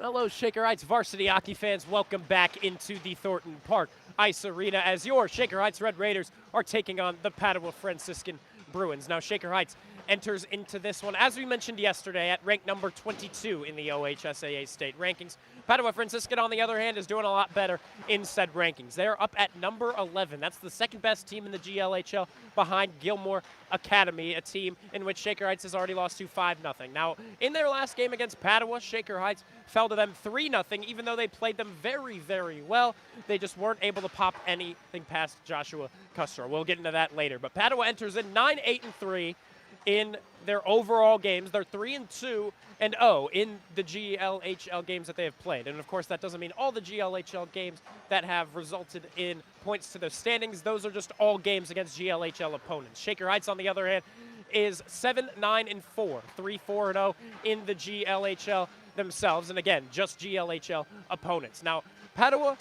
Hello, Shaker Heights varsity hockey fans. Welcome back into the Thornton Park Ice Arena as your Shaker Heights Red Raiders are taking on the Padua Franciscan Bruins. Now, Shaker Heights enters into this one, as we mentioned yesterday, at rank number 22 in the OHSAA state rankings. Padua Franciscan, on the other hand, is doing a lot better in said rankings. They're up at number 11. That's the second best team in the GLHL behind Gilmore Academy, a team in which Shaker Heights has already lost to 5-0. Now, in their last game against Padua, Shaker Heights fell to them 3-0, even though they played them very, very well. They just weren't able to pop anything past Joshua Custer. We'll get into that later. But Padua enters in 9-8-3 in their overall games. They're 3-2-0 in the GLHL games that they have played. And of course, that doesn't mean all the GLHL games that have resulted in points to their standings. Those are just all games against GLHL opponents. Shaker Heights, on the other hand, is 7-9-4, 3-4-0 in the GLHL themselves. And again, just GLHL opponents. Now, Padua,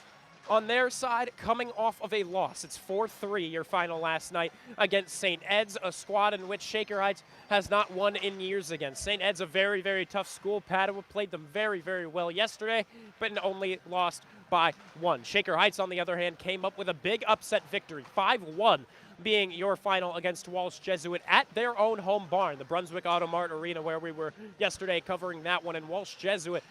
on their side, coming off of a loss. It's 4-3, your final last night against St. Ed's, a squad in which Shaker Heights has not won in years against. St. Ed's a very, very tough school. Padua played them very, very well yesterday, but only lost by 1. Shaker Heights, on the other hand, came up with a big upset victory, 5-1, being your final against Walsh Jesuit at their own home barn, the Brunswick Automart Arena, where we were yesterday covering that one. And Walsh Jesuit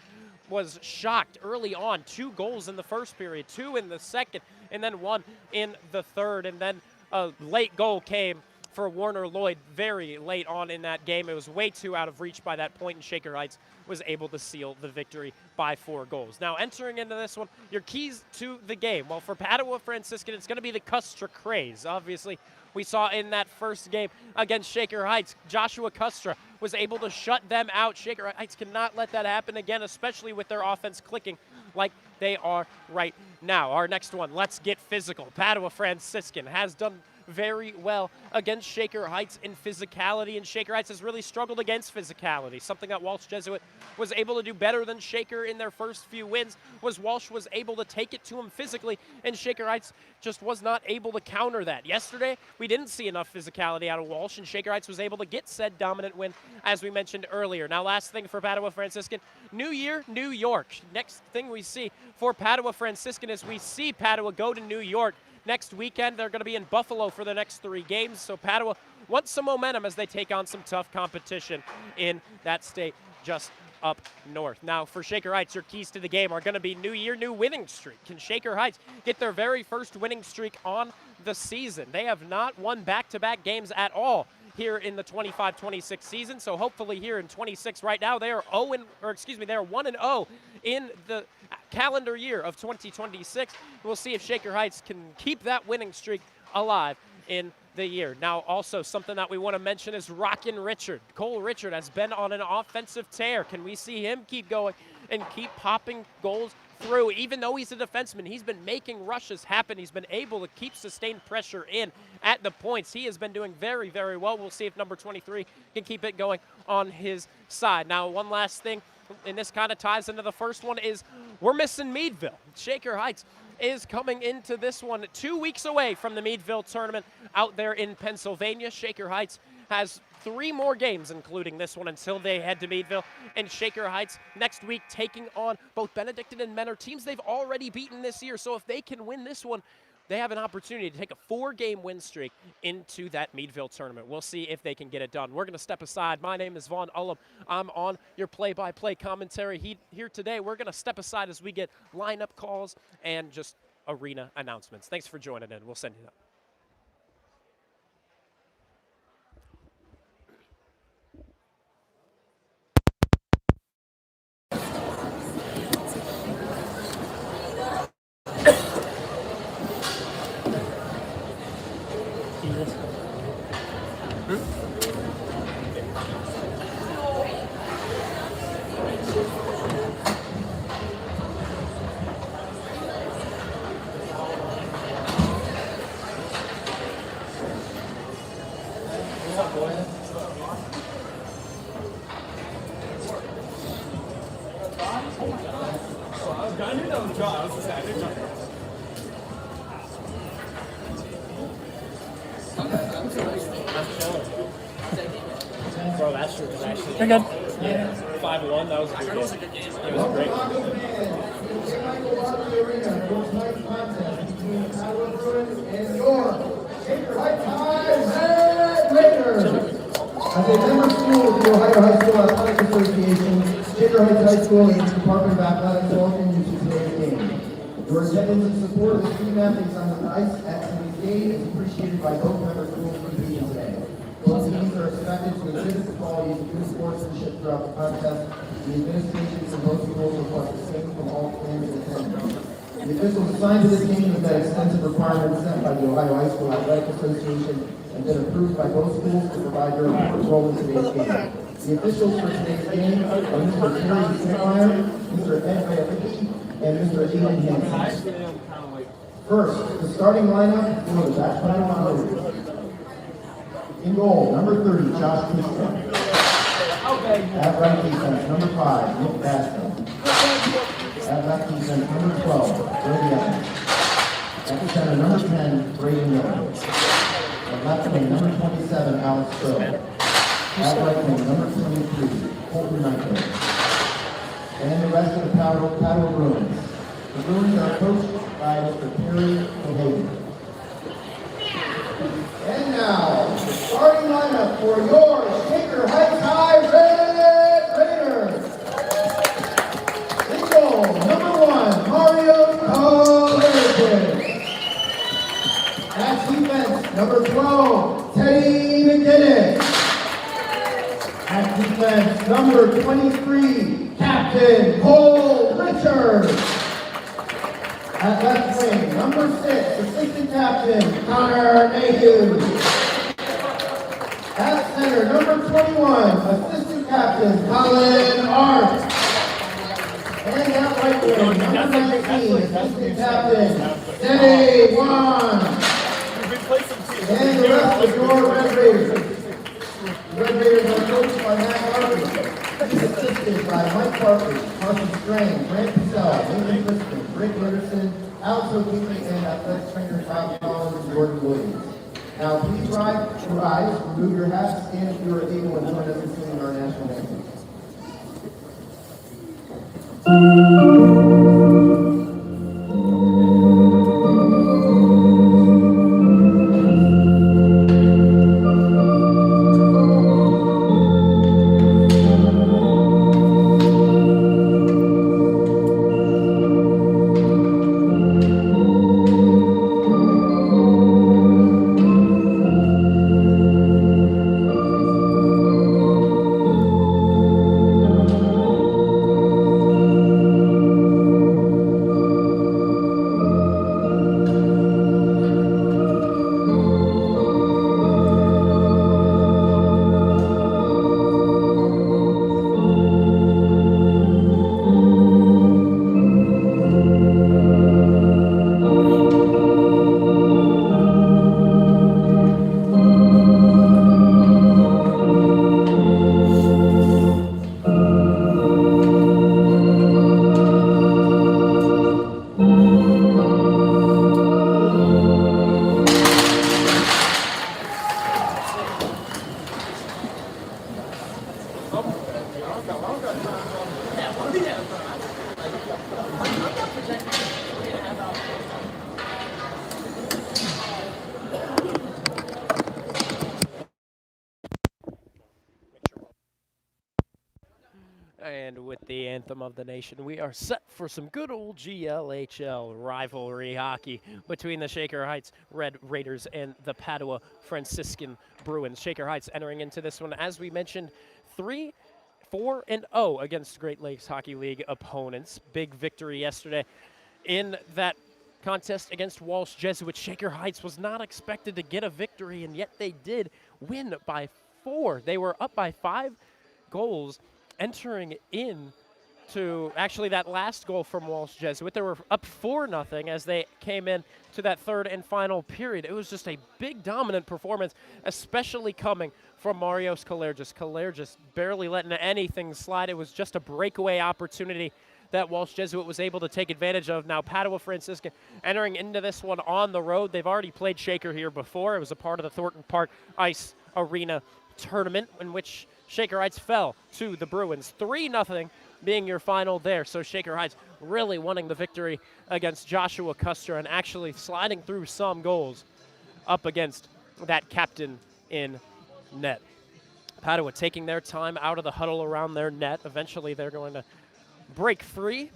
was shocked early on. 2 goals in the first period, 2 in the second, and then 1 in the third. And then a late goal came for Warner Lloyd very late on in that game. It was way too out of reach by that point, and Shaker Heights was able to seal the victory by 4 goals. Now, entering into this one, your keys to the game. Well, for Padua Franciscan, it's going to be the Custra craze. Obviously, we saw in that first game against Shaker Heights, Joshua Custra was able to shut them out. Shaker Heights cannot let that happen again, especially with their offense clicking like they are right now. Our next one, let's get physical. Padua Franciscan has done very well against Shaker Heights in physicality, and Shaker Heights has really struggled against physicality. Something that Walsh Jesuit was able to do better than Shaker in their first few wins was Walsh was able to take it to him physically, and Shaker Heights just was not able to counter that. Yesterday, we didn't see enough physicality out of Walsh, and Shaker Heights was able to get said dominant win, as we mentioned earlier. Now, last thing for Padua Franciscan, New Year, New York. Next thing we see for Padua Franciscan is we see Padua go to New York. Next weekend, they're going to be in Buffalo for the next 3 games, so Padua wants some momentum as they take on some tough competition in that state just up north. Now, for Shaker Heights, your keys to the game are going to be New Year, new winning streak. Can Shaker Heights get their very first winning streak on the season? They have not won back-to-back games at all here in the 25-26 season, so hopefully here in 26 right now, they are 1-0 in the calendar year of 2026. We'll see if Shaker Heights can keep that winning streak alive in the year. Now, also something that we want to mention is Rockin' Richard. Cole Richard has been on an offensive tear. Can we see him keep going and keep popping goals through? Even though he's a defenseman, he's been making rushes happen. He's been able to keep sustained pressure in at the points. He has been doing very, very well. We'll see if number 23 can keep it going on his side. Now, one last thing, and this kind of ties into the first one, is we're missing Meadville. Shaker Heights is coming into this one 2 weeks away from the Meadville tournament out there in Pennsylvania. Shaker Heights has 3 more games, including this one, until they head to Meadville. And Shaker Heights next week taking on both Benedictine and Mentor, teams they've already beaten this year. So if they can win this one, they have an opportunity to take a 4-game win streak into that Meadville tournament. We'll see if they can get it done. We're going to step aside. My name is Vaughn Ullum. I'm on your play-by-play commentary here today. We're going to step aside as we get lineup calls and just arena announcements. Thanks for joining in. We'll send you that. You're good. 5-1, that was a good game. It was great. As a member school of the Ohio High School Athletic Association, Shaker Heights High School and the Department of Athletics welcome you to today's game. Your attendance and support of the student athletes on the ice at today's game is appreciated by both member schools competing today. Both teams are expected to exhibit the qualities of good sportsmanship throughout the contest. The administrations of both schools request the same from all fans and attendants. The officials assigned to this game have met extensive requirements set by the Ohio High School Athletic Association and been approved by both schools to provide their role in today's game. The officials for today's game are Mr. Terry Snemeyer, Mr. Ed Bayericki, and Mr. Ian Hansen. First, the starting lineup for the back final round. In goal, number 30, Josh Kuster. At right defense, number 5, Nick Baskin. At left defense, number 12, Brady Evans. At the center, number 10, Brady Miller. At left wing, number 27, Alex Stroh. At right wing, number 23, Colton Knightley. And the rest of the Padua Bruins. The Bruins are coached by Mr. Perry O'Hagan. And now, the starting lineup for your Shaker Heights High Red Raiders. In goal, number 1, Mario Collagen. At defense, number 12, Teddy McGinnis. At defense, number 23, Captain Cole Richards. At left wing, number 6, assistant captain, Connor Mayhew. At center, number 21, assistant captain, Colin Art. And at right wing, number 19, assistant captain, Denny Wan. And the rest of your Red Raiders. The Red Raiders are coached by Matt Harvey. He's assisted by Mike Parker, Carson Strang, Grant Purcell, Nathan Crispin, Rick Anderson, Alex O'Keefe, and athletic trainer Todd Collins and Jordan Williams. Now, please rise, remove your hats, stand if you are able, and join us in singing our national anthem. And with the anthem of the nation, we are set for some good old GLHL rivalry hockey between the Shaker Heights Red Raiders and the Padua Franciscan Bruins. Shaker Heights entering into this one, as we mentioned, 3-4-0 against Great Lakes Hockey League opponents. Big victory yesterday in that contest against Walsh Jesuit. Shaker Heights was not expected to get a victory, and yet they did win by 4. They were up by 5 goals entering in to actually that last goal from Walsh Jesuit. They were up 4-0 as they came in to that third and final period. It was just a big dominant performance, especially coming from Marios Kalergis. Kalergis barely letting anything slide. It was just a breakaway opportunity that Walsh Jesuit was able to take advantage of. Now Padua Franciscan entering into this one on the road. They've already played Shaker here before. It was a part of the Thornton Park Ice Arena tournament in which Shaker Heights fell to the Bruins. 3-0 being your final there. So Shaker Heights really wanting the victory against Joshua Custer and actually sliding through some goals up against that captain in net. Padua taking their time out of the huddle around their net. Eventually they're going to break free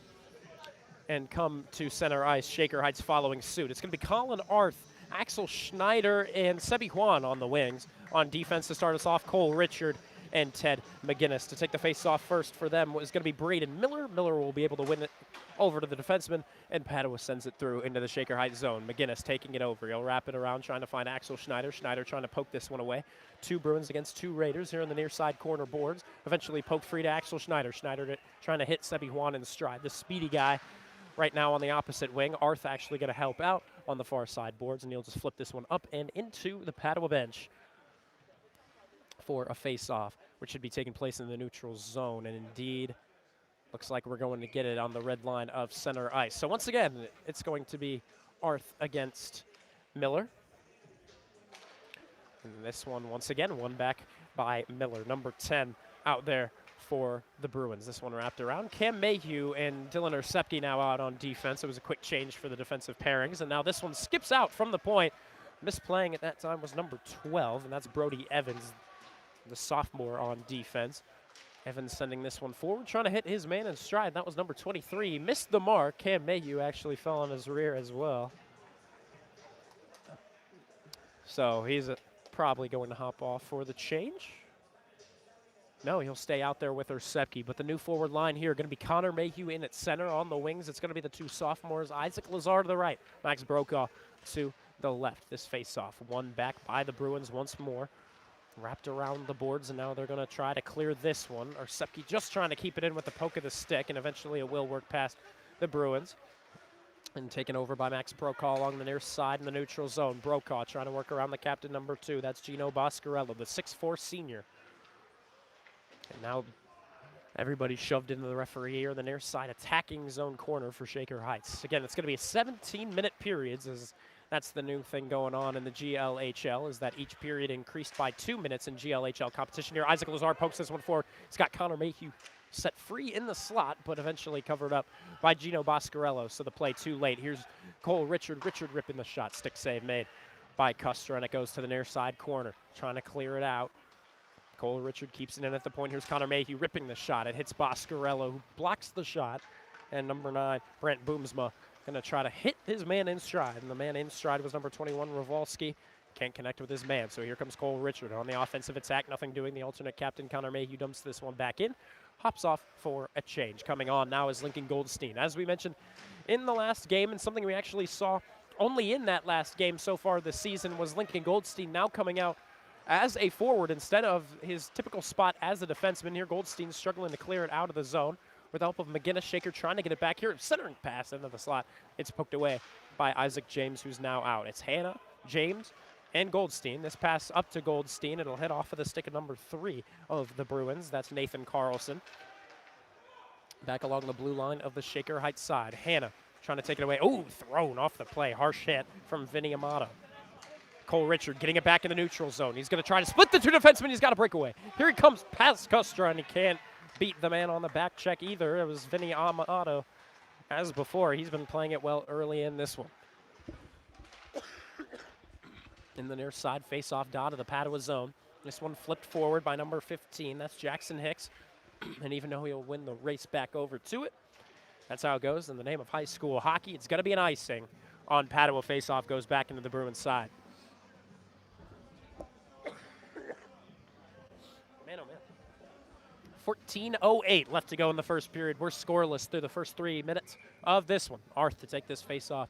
and come to center ice. Shaker Heights following suit. It's going to be Colin Arth, Axel Schneider, and Sebi Juan on the wings. On defense to start us off, Cole Richard and Ted McGinnis. To take the face-off first for them is going to be Braden Miller. Miller will be able to win it over to the defenseman, and Padua sends it through into the Shaker Heights zone. McGinnis taking it over. He'll wrap it around, trying to find Axel Schneider. Schneider trying to poke this one away. 2 Bruins against 2 Raiders here on the near side corner boards. Eventually poked free to Axel Schneider. Schneider trying to hit Sebi Juan in stride. The speedy guy right now on the opposite wing. Arth actually going to help out on the far side boards, and he'll just flip this one up and into the Padua bench for a face-off, which should be taking place in the neutral zone. And indeed, looks like we're going to get it on the red line of center ice. So once again, it's going to be Arth against Miller. And this one, once again, won back by Miller, number 10 out there for the Bruins. This one wrapped around. Cam Mayhew and Dylan Ersepke now out on defense. It was a quick change for the defensive pairings, and now this one skips out from the point. Misplaying at that time was number 12, and that's Brody Evans, the sophomore on defense. Evans sending this one forward, trying to hit his man in stride. That was number 23. He missed the mark. Cam Mayhew actually fell on his rear as well. So he's probably going to hop off for the change. No, he'll stay out there with Ersepke. But the new forward line here going to be Connor Mayhew in at center. On the wings, it's going to be the 2 sophomores. Isaac Lazar to the right. Max Brokaw to the left. This face-off won back by the Bruins once more. Wrapped around the boards, and now they're going to try to clear this one. Ersepke just trying to keep it in with the poke of the stick, and eventually it will work past the Bruins. And taken over by Max Brokaw along the near side in the neutral zone. Brokaw trying to work around the captain, number 2. That's Gino Boscarello, the 6'4" senior. And now everybody's shoved into the referee here, the near side attacking zone corner for Shaker Heights. Again, it's going to be a 17-minute periods, as that's the new thing going on in the GLHL, is that each period increased by 2 minutes in GLHL competition here. Isaac Lazar pokes this one forward. He's got Connor Mayhew set free in the slot, but eventually covered up by Gino Boscarello, so the play too late. Here's Cole Richard. Richard ripping the shot. Stick save made by Custer, and it goes to the near side corner, trying to clear it out. Cole Richard keeps it in at the point. Here's Connor Mayhew ripping the shot. It hits Boscarello, who blocks the shot, and number 9, Brent Boomsma, going to try to hit his man in stride, and the man in stride was number 21, Ravalski. Can't connect with his man, so here comes Cole Richard on the offensive attack. Nothing doing. The alternate captain, Connor Mayhew, dumps this one back in. Hops off for a change. Coming on now is Lincoln Goldstein. As we mentioned in the last game, and something we actually saw only in that last game so far this season, was Lincoln Goldstein now coming out as a forward instead of his typical spot as a defenseman. Here Goldstein struggling to clear it out of the zone with the help of McGinnis. Shaker trying to get it back here. Centering pass into the slot. It's poked away by Isaac James, who's now out. It's Hannah, James, and Goldstein. This pass up to Goldstein. It'll head off of the stick of number 3 of the Bruins. That's Nathan Carlson. Back along the blue line of the Shaker Heights side. Hannah trying to take it away. Oh, thrown off the play. Harsh hit from Vinny Amato. Cole Richard getting it back in the neutral zone. He's going to try to split the 2 defensemen. He's got a breakaway. Here he comes past Custer, and he can't beat the man on the back check either. It was Vinny Amato. As before, he's been playing it well early in this one. In the near side, face-off dot of the Padua zone. This one flipped forward by number 15. That's Jackson Hicks. And even though he'll win the race back over to it, that's how it goes. In the name of high school hockey, it's going to be an icing on Padua. Face-off goes back into the Bruins side. Man, oh man. 14:08 left to go in the first period. We're scoreless through the first 3 minutes of this one. Arth to take this face-off.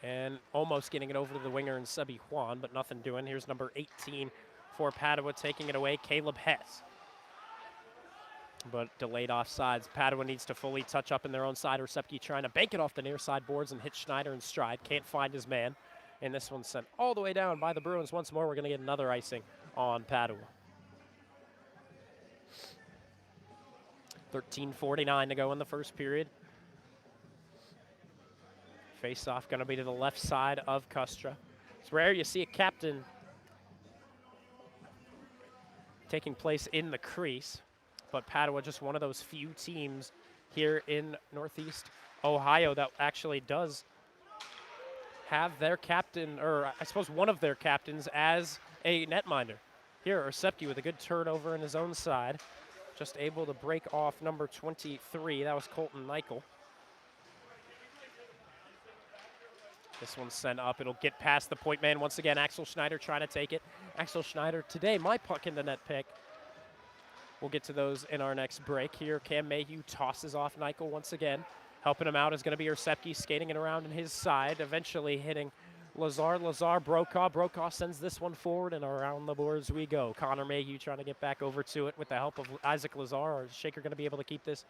And almost getting it over to the winger in Sebi Juan, but nothing doing. Here's number 18 for Padua taking it away, Caleb Hess. But delayed offsides. Padua needs to fully touch up in their own side. Ersepke trying to bank it off the near side boards and hit Schneider in stride. Can't find his man. And this one's sent all the way down by the Bruins. Once more, we're going to get another icing on Padua. 13:49 to go in the first period. Face-off going to be to the left side of Custra. It's rare you see a captain taking place in the crease, but Padua just one of those few teams here in Northeast Ohio that actually does have their captain, or I suppose one of their captains, as a netminder. Here, Orsepke with a good turnover in his own side, just able to break off number 23. That was Colton Nichol. This one's sent up. It'll get past the point man once again. Axel Schneider trying to take it. Axel Schneider today, my puck in the net pick. We'll get to those in our next break. Here, Cam Mayhew tosses off Nichol once again. Helping him out is going to be Orsepke skating it around in his side, eventually hitting Lazar. Lazar, Brokaw. Brokaw sends this one forward, and around the boards we go. Connor Mayhew trying to get back over to it with the help of Isaac Lazar. Or is Shaker going to be able to keep this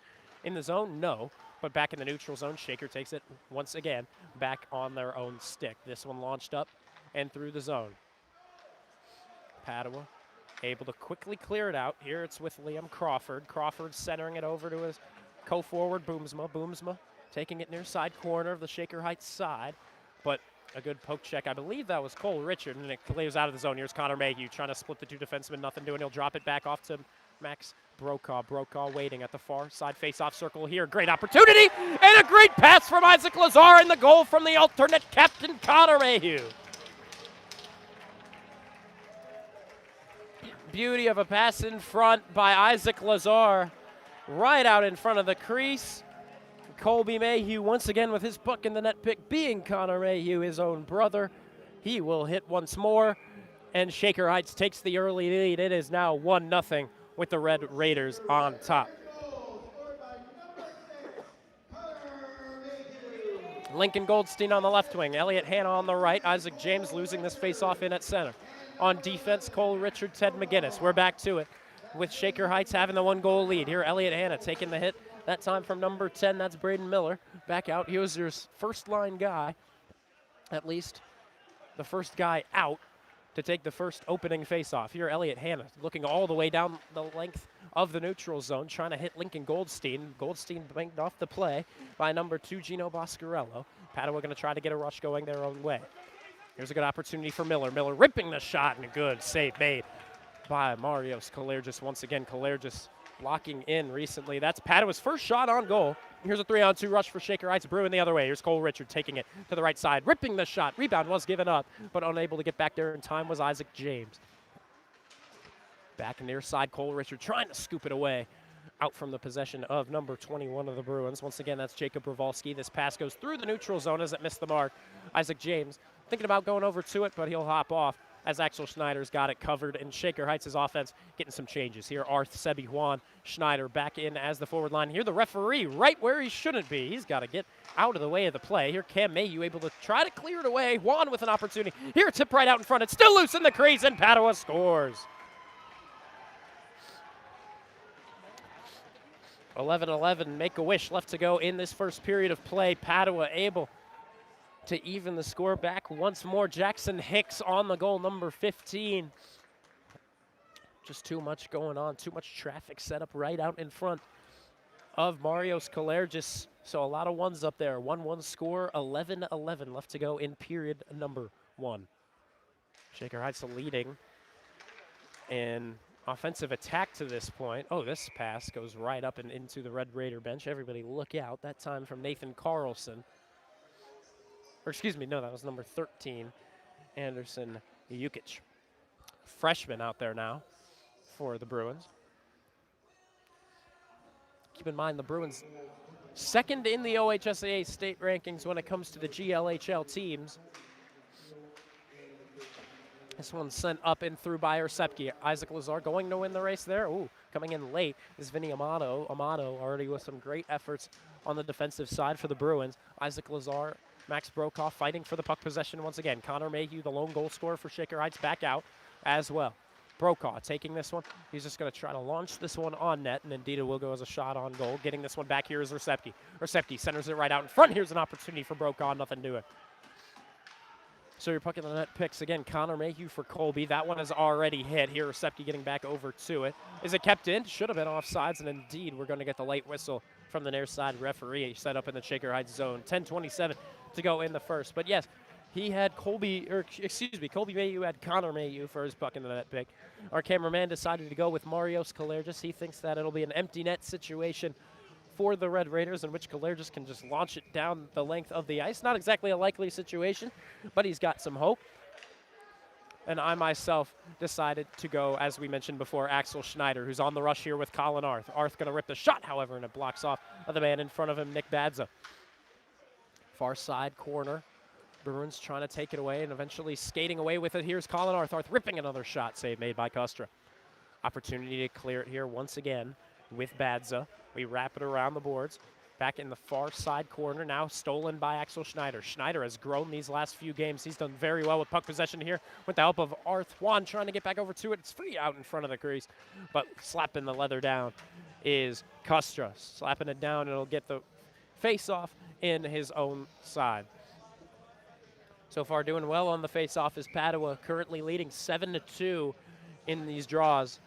in the zone? No. But back in the neutral zone, Shaker takes it once again back on their own stick. This one launched up and through the zone. Padua able to quickly clear it out. Here it's with Liam Crawford. Crawford centering it over to his co-forward, Boomsma. Boomsma taking it near side corner of the Shaker Heights side. But a good poke check. I believe that was Cole Richard, and it clears out of the zone. Here's Connor Mayhew trying to split the two defensemen. Nothing doing. He'll drop it back off to Max Brokaw. Brokaw waiting at the far side face-off circle here. Great opportunity, and a great pass from Isaac Lazar, and the goal from the alternate captain, Connor Mayhew. Beauty of a pass in front by Isaac Lazar, right out in front of the crease. Colby Mayhew once again with his puck in the net pick, being Connor Mayhew, his own brother. He will hit once more, and Shaker Heights takes the early lead. It is now 1-0 with the Red Raiders on top. Lincoln Goldstein on the left wing, Elliot Hanna on the right, Isaac James losing this face-off in at center. On defense, Cole Richard, Ted McGinnis. We're back to it with Shaker Heights having the 1-goal lead. Here, Elliot Hanna taking the hit, that time from number 10, that's Braden Miller. Back out, he was their first-line guy, at least the first guy out to take the first opening face-off. Here, Elliot Hanna looking all the way down the length of the neutral zone, trying to hit Lincoln Goldstein. Goldstein banked off the play by number 2, Gino Boscarello. Padua going to try to get a rush going their own way. Here's a good opportunity for Miller. Miller ripping the shot, and a good save made by Marios Kalergis. Once again, Kalergis blocking in recently. That's Padua's first shot on goal. Here's a 3-on-2 rush for Shaker Heights. Bruin the other way. Here's Cole Richard taking it to the right side, ripping the shot. Rebound was given up, but unable to get back there in time was Isaac James. Back near side, Cole Richard trying to scoop it away. Out from the possession of number 21 of the Bruins. Once again, that's Jacob Bravalski. This pass goes through the neutral zone as it missed the mark. Isaac James thinking about going over to it, but he'll hop off as Axel Schneider's got it covered, and Shaker Heights' offense getting some changes. Here, Arth, Sebi, Juan, Schneider back in as the forward line. Here, the referee right where he shouldn't be. He's got to get out of the way of the play. Here, Cam Mayhew able to try to clear it away. Juan with an opportunity. Here, tip right out in front. It's still loose in the crease, and Padua scores. 11-11, Make-A-Wish left to go in this first period of play. Padua able to even the score back once more. Jackson Hicks on the goal, number 15. Just too much going on, too much traffic set up right out in front of Marios Kalergis. So a lot of ones up there. 1-1 score, 11-11 left to go in period number 1. Shaker Heights leading in offensive attack to this point. Oh, this pass goes right up and into the Red Raider bench. Everybody look out. That time from Nathan Carlson. Or excuse me, no, that was number 13, Anderson Jukic. Freshman out there now for the Bruins. Keep in mind the Bruins second in the OHSAA state rankings when it comes to the GLHL teams. This one's sent up and through by Orsepke. Isaac Lazar going to win the race there. Ooh, coming in late is Vinny Amato. Amato already with some great efforts on the defensive side for the Bruins. Isaac Lazar, Max Brokaw fighting for the puck possession once again. Connor Mayhew, the lone goal scorer for Shaker Heights, back out as well. Brokaw taking this one. He's just going to try to launch this one on net, and indeed it will go as a shot on goal. Getting this one back here is Orsepke. Orsepke centers it right out in front. Here's an opportunity for Brokaw, nothing to it. So your puck in the net picks again. Connor Mayhew for Colby. That one is already hit. Here, Orsepke getting back over to it. Is it kept in? Should have been offsides, and indeed we're going to get the late whistle from the near side referee set up in the Shaker Heights zone. 10:27 to go in the first. But yes, He had Colby Mayhew had Connor Mayhew for his buck in the net pick. Our cameraman decided to go with Marios Kalergis. He thinks that it'll be an empty net situation for the Red Raiders, in which Kalergis can just launch it down the length of the ice. Not exactly a likely situation, but he's got some hope. And I myself decided to go, as we mentioned before, Axel Schneider, who's on the rush here with Colin Arth. Arth going to rip the shot, however, and it blocks off of the man in front of him, Nick Badza. Far side corner. Bruins trying to take it away and eventually skating away with it. Here's Colin Arth. Arth ripping another shot, save made by Kustra. Opportunity to clear it here once again with Badza. We wrap it around the boards. Back in the far side corner, now stolen by Axel Schneider. Schneider has grown these last few games. He's done very well with puck possession here with the help of Arth. Juan trying to get back over to it. It's free out in front of the crease, but slapping the leather down is Kustra. Slapping it down, it'll get the face-off in his own side. So far doing well on the face-off is Padua, currently leading 7-2 in these draws.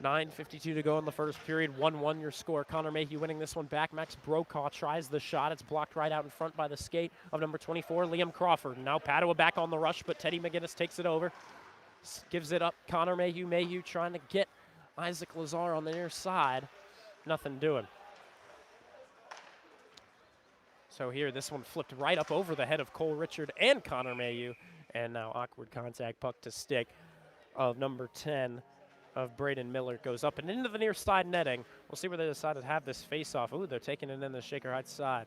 9:52 to go in the first period, 1-1 your score. Connor Mayhew winning this one back. Max Brokaw tries the shot. It's blocked right out in front by the skate of number 24, Liam Crawford. Now Padua back on the rush, but Teddy McGinnis takes it over. Gives it up, Connor Mayhew. Mayhew trying to get Isaac Lazar on the near side. Nothing doing. So here, this one flipped right up over the head of Cole Richard and Connor Mayhew. And now awkward contact, puck to stick of number 10 of Braden Miller. Goes up and into the near side netting. We'll see where they decide to have this face-off. Ooh, they're taking it in the Shaker Heights side.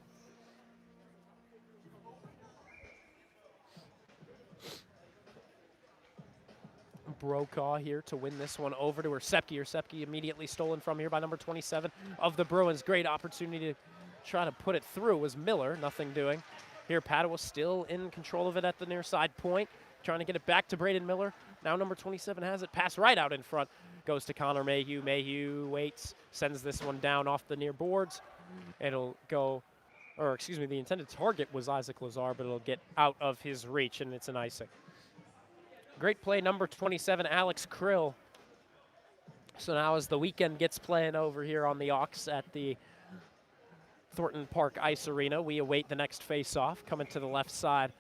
Brokaw here to win this one over to Ersepke. Ersepke immediately stolen from here by number 27 of the Bruins. Great opportunity to try to put it through was Miller, nothing doing. Here Padua still in control of it at the near side point, trying to get it back to Braden Miller. Now number 27 has it, pass right out in front, goes to Connor Mayhew. Mayhew waits, sends this one down off the near boards. It'll go, or excuse me, the intended target was Isaac Lazar, but it'll get out of his reach, and it's an icing. Great play, number 27, Alex Krill. So now as the weekend gets playing over here on the Aux at the Thornton Park Ice Arena, we await the next face-off coming to the left side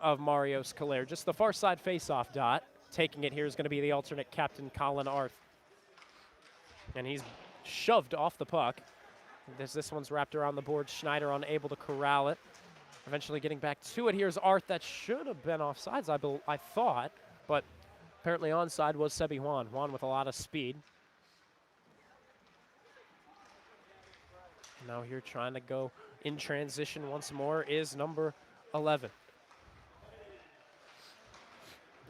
of Marios Kaler. Just the far side face-off dot. Taking it here is going to be the alternate captain, Colin Arth. And he's shoved off the puck. This one's wrapped around the board. Schneider unable to corral it. Eventually getting back to it. Here's Arth. That should have been offsides, I thought. But apparently onside was Sebi Juan. Juan with a lot of speed. Now here trying to go in transition once more is number 11.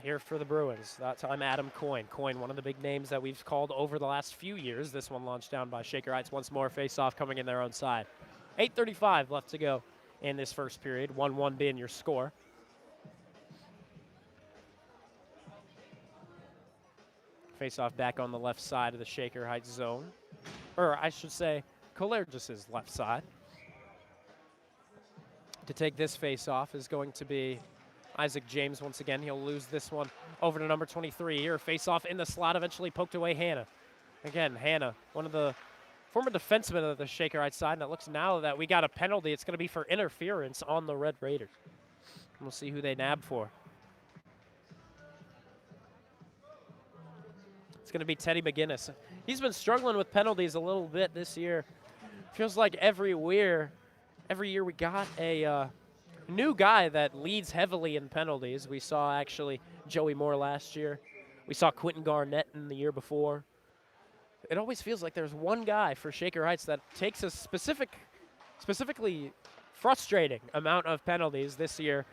Here for the Bruins, that time Adam Coyne. Coyne, one of the big names that we've called over the last few years. This one launched down by Shaker Heights once more, face-off coming in their own side. 8:35 left to go in this first period, 1-1 being your score. Face-off back on the left side of the Shaker Heights zone. Or I should say, Kalergis' left side. To take this face-off is going to be Isaac James once again. He'll lose this one over to number 23 here. Face-off in the slot, eventually poked away Hannah. Again, Hannah, one of the former defensemen of the Shaker Heights side, and it looks now that we got a penalty. It's going to be for interference on the Red Raiders. We'll see who they nab for. It's going to be Teddy McGinnis. He's been struggling with penalties a little bit this year. Feels like every year we got a new guy that leads heavily in penalties. We saw actually Joey Moore last year. We saw Quentin Garnett in the year before. It always feels like there's one guy for Shaker Heights that takes a specifically frustrating amount of penalties. This year,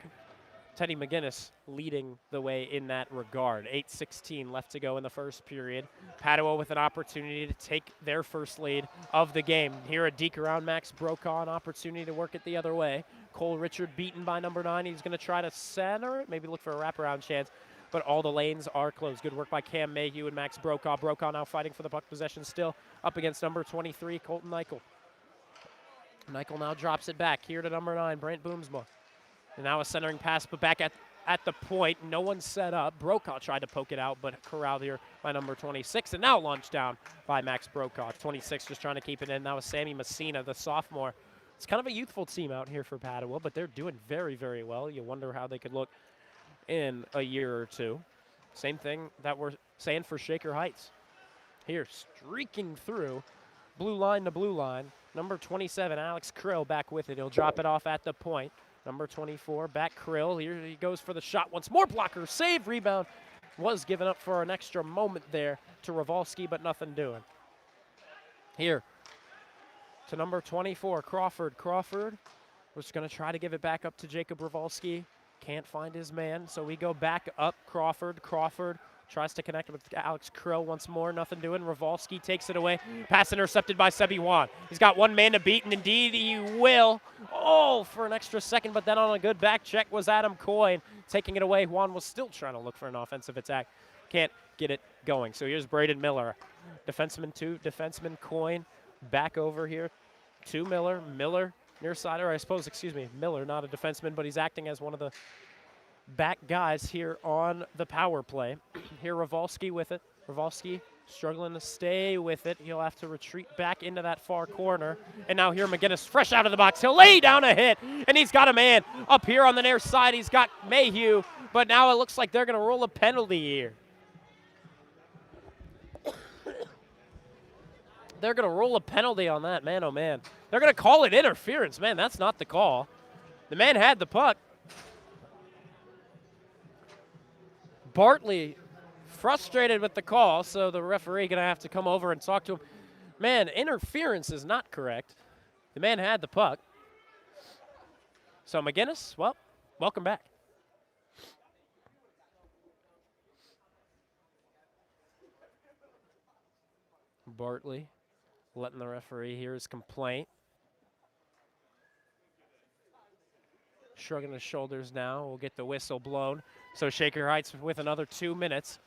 Teddy McGinnis leading the way in that regard. 8:16 left to go in the first period. Padua with an opportunity to take their first lead of the game. Here a deke around Max Brokaw, an opportunity to work it the other way. Cole Richard beaten by number 9. He's going to try to center it, maybe look for a wraparound chance, but all the lanes are closed. Good work by Cam Mayhew and Max Brokaw. Brokaw now fighting for the puck possession still up against number 23, Colton Eichel. Eichel now drops it back here to number 9, Brent Boomsma. And now a centering pass, but back at the point. No one set up. Brokaw tried to poke it out, but corralled here by number 26. And now launched down by Max Brokaw. 26 just trying to keep it in. Now is Sammy Messina, the sophomore, It's kind of a youthful team out here for Padua, but they're doing very, very well. You wonder how they could look in a year or two. Same thing that we're saying for Shaker Heights. Here, streaking through, blue line to blue line. Number 27, Alex Krill, back with it. He'll drop it off at the point. Number 24, back Krill. Here he goes for the shot once more. Blocker, save, rebound. Was given up for an extra moment there to Ravalski, but nothing doing. Here to number 24, Crawford. Crawford was going to try to give it back up to Jacob Ravalski. Can't find his man, so we go back up. Crawford. Crawford tries to connect with Alex Krill once more. Nothing doing. Ravalski takes it away. Pass intercepted by Sebi Juan. He's got one man to beat, and indeed he will. Oh, for an extra second, but then on a good back check was Adam Coyne taking it away. Juan was still trying to look for an offensive attack. Can't get it going. So here's Braden Miller. Defenseman 2, defenseman Coyne back over here to Miller. Miller near side, or I suppose, excuse me, Miller, not a defenseman, but he's acting as one of the back guys here on the power play. Here Ravalski with it. Ravalski struggling to stay with it. He'll have to retreat back into that far corner. And now here McGinnis fresh out of the box. He'll lay down a hit, and he's got a man up here on the near side. He's got Mayhew, but now it looks like they're going to roll a penalty here. They're going to roll a penalty on that, man, oh man. They're going to call it interference. Man, that's not the call. The man had the puck. Bartley frustrated with the call, so the referee going to have to come over and talk to him. Man, interference is not correct. The man had the puck. So McGinnis, well, welcome back. Bartley letting the referee hear his complaint. Shrugging his shoulders now. We'll get the whistle blown. So Shaker Heights with another 2 minutes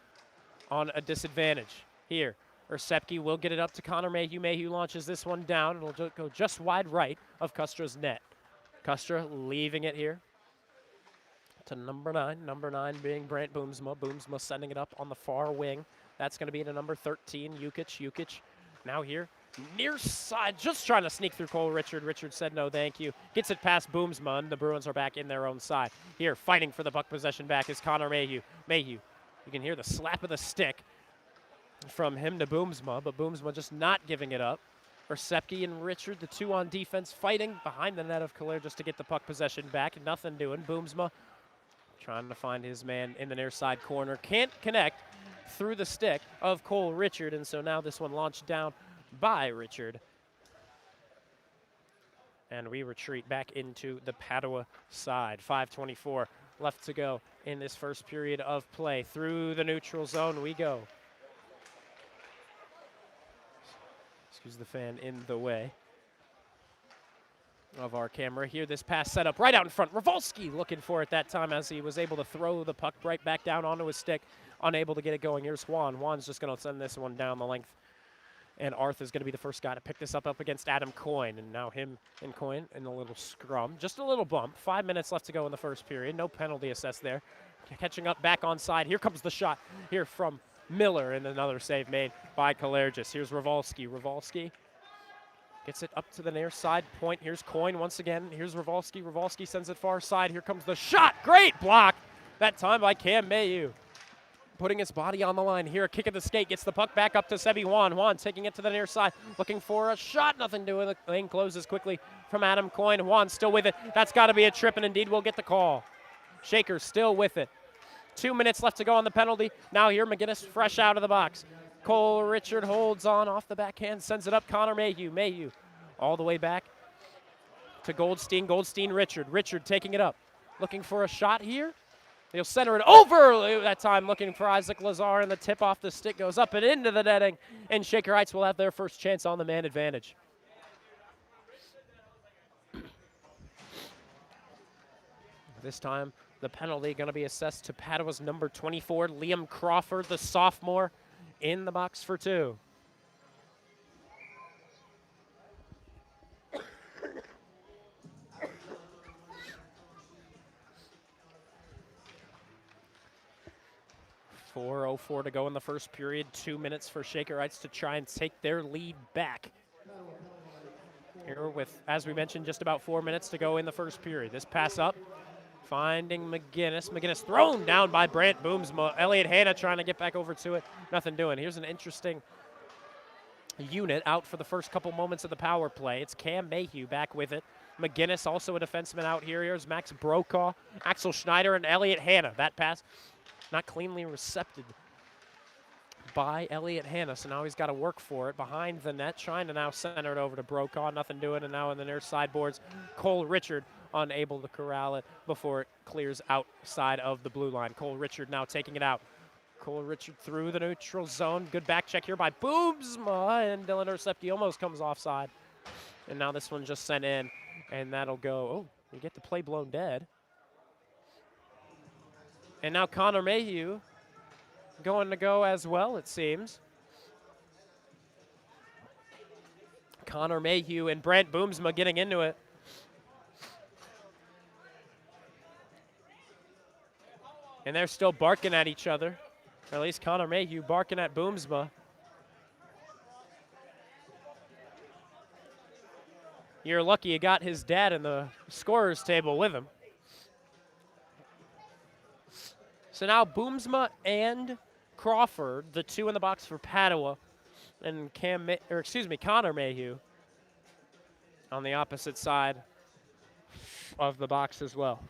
on a disadvantage. Here, Ersepke will get it up to Connor Mayhew. Mayhew launches this one down. It'll go just wide right of Custra's net. Custra leaving it here to number 9. Number 9 being Brant Boomsma. Boomsma sending it up on the far wing. That's going to be to number 13, Jukic. Jukic now here. Near side, just trying to sneak through Cole Richard. Richard said no, thank you. Gets it past Boomsma, and the Bruins are back in their own side. Here, fighting for the puck possession back is Connor Mayhew. Mayhew, you can hear the slap of the stick from him to Boomsma, but Boomsma just not giving it up. Ersepke and Richard, the two on defense, fighting behind the net of Calais just to get the puck possession back. Nothing doing. Boomsma trying to find his man in the near side corner. Can't connect through the stick of Cole Richard, and so now this one launched down by Richard. And we retreat back into the Padua side. 5:24 left to go in this first period of play. Through the neutral zone we go. Excuse the fan in the way of our camera. Here, this pass set up right out in front. Ravalski looking for it that time as he was able to throw the puck right back down onto his stick. Unable to get it going. Here's Juan. Juan's just going to send this one down the length. And Arth is going to be the first guy to pick this up against Adam Coyne. And now him and Coyne in a little scrum. Just a little bump. 5 minutes left to go in the first period. No penalty assessed there. Catching up back on side. Here comes the shot here from Miller, and another save made by Kalergis. Here's Ravalski. Ravalski gets it up to the near side point. Here's Coyne once again. Here's Ravalski. Ravalski sends it far side. Here comes the shot. Great block. That time by Cam Mayhew. Putting his body on the line here. A kick at the skate. Gets the puck back up to Sebi Juan. Juan taking it to the near side. Looking for a shot. Nothing doing. The lane closes quickly from Adam Coyne. Juan still with it. That's got to be a trip, and indeed we'll get the call. Shaker still with it. 2 minutes left to go on the penalty. Now here, McGinnis fresh out of the box. Cole Richard holds on off the backhand. Sends it up. Connor Mayhew. Mayhew all the way back to Goldstein. Goldstein, Richard. Richard taking it up. Looking for a shot here. He'll center it over that time, looking for Isaac Lazar, and the tip off the stick goes up and into the netting, and Shaker Heights will have their first chance on the man advantage. This time, the penalty going to be assessed to Padua's number 24, Liam Crawford, the sophomore, in the box for 2. .404 to go in the first period. 2 minutes for Shaker Heights to try and take their lead back. Here with, as we mentioned, just about 4 minutes to go in the first period. This pass up, finding McGinnis. McGinnis thrown down by Brant Boomsma. Elliott Hanna trying to get back over to it. Nothing doing. Here's an interesting unit out for the first couple moments of the power play. It's Cam Mayhew back with it. McGinnis, also a defenseman out here. Here's Max Brokaw, Axel Schneider, and Elliott Hanna. That pass not cleanly recepted by Elliott Hanna, so now he's got to work for it behind the net, trying to now center it over to Brokaw. Nothing doing, and now in the near sideboards, Cole Richard unable to corral it before it clears outside of the blue line. Cole Richard now taking it out. Cole Richard through the neutral zone. Good back check here by Boomsma, and Dylan Orsepke almost comes offside. And now this one just sent in, and that'll go. Oh, we get the play blown dead. And now Connor Mayhew going to go as well, it seems. Connor Mayhew and Brant Boomsma getting into it. And they're still barking at each other. Or at least Connor Mayhew barking at Boomsma. You're lucky you got his dad in the scorer's table with him. So now Boomsma and Crawford, the two in the box for Padua, and Connor Mayhew on the opposite side of the box as well.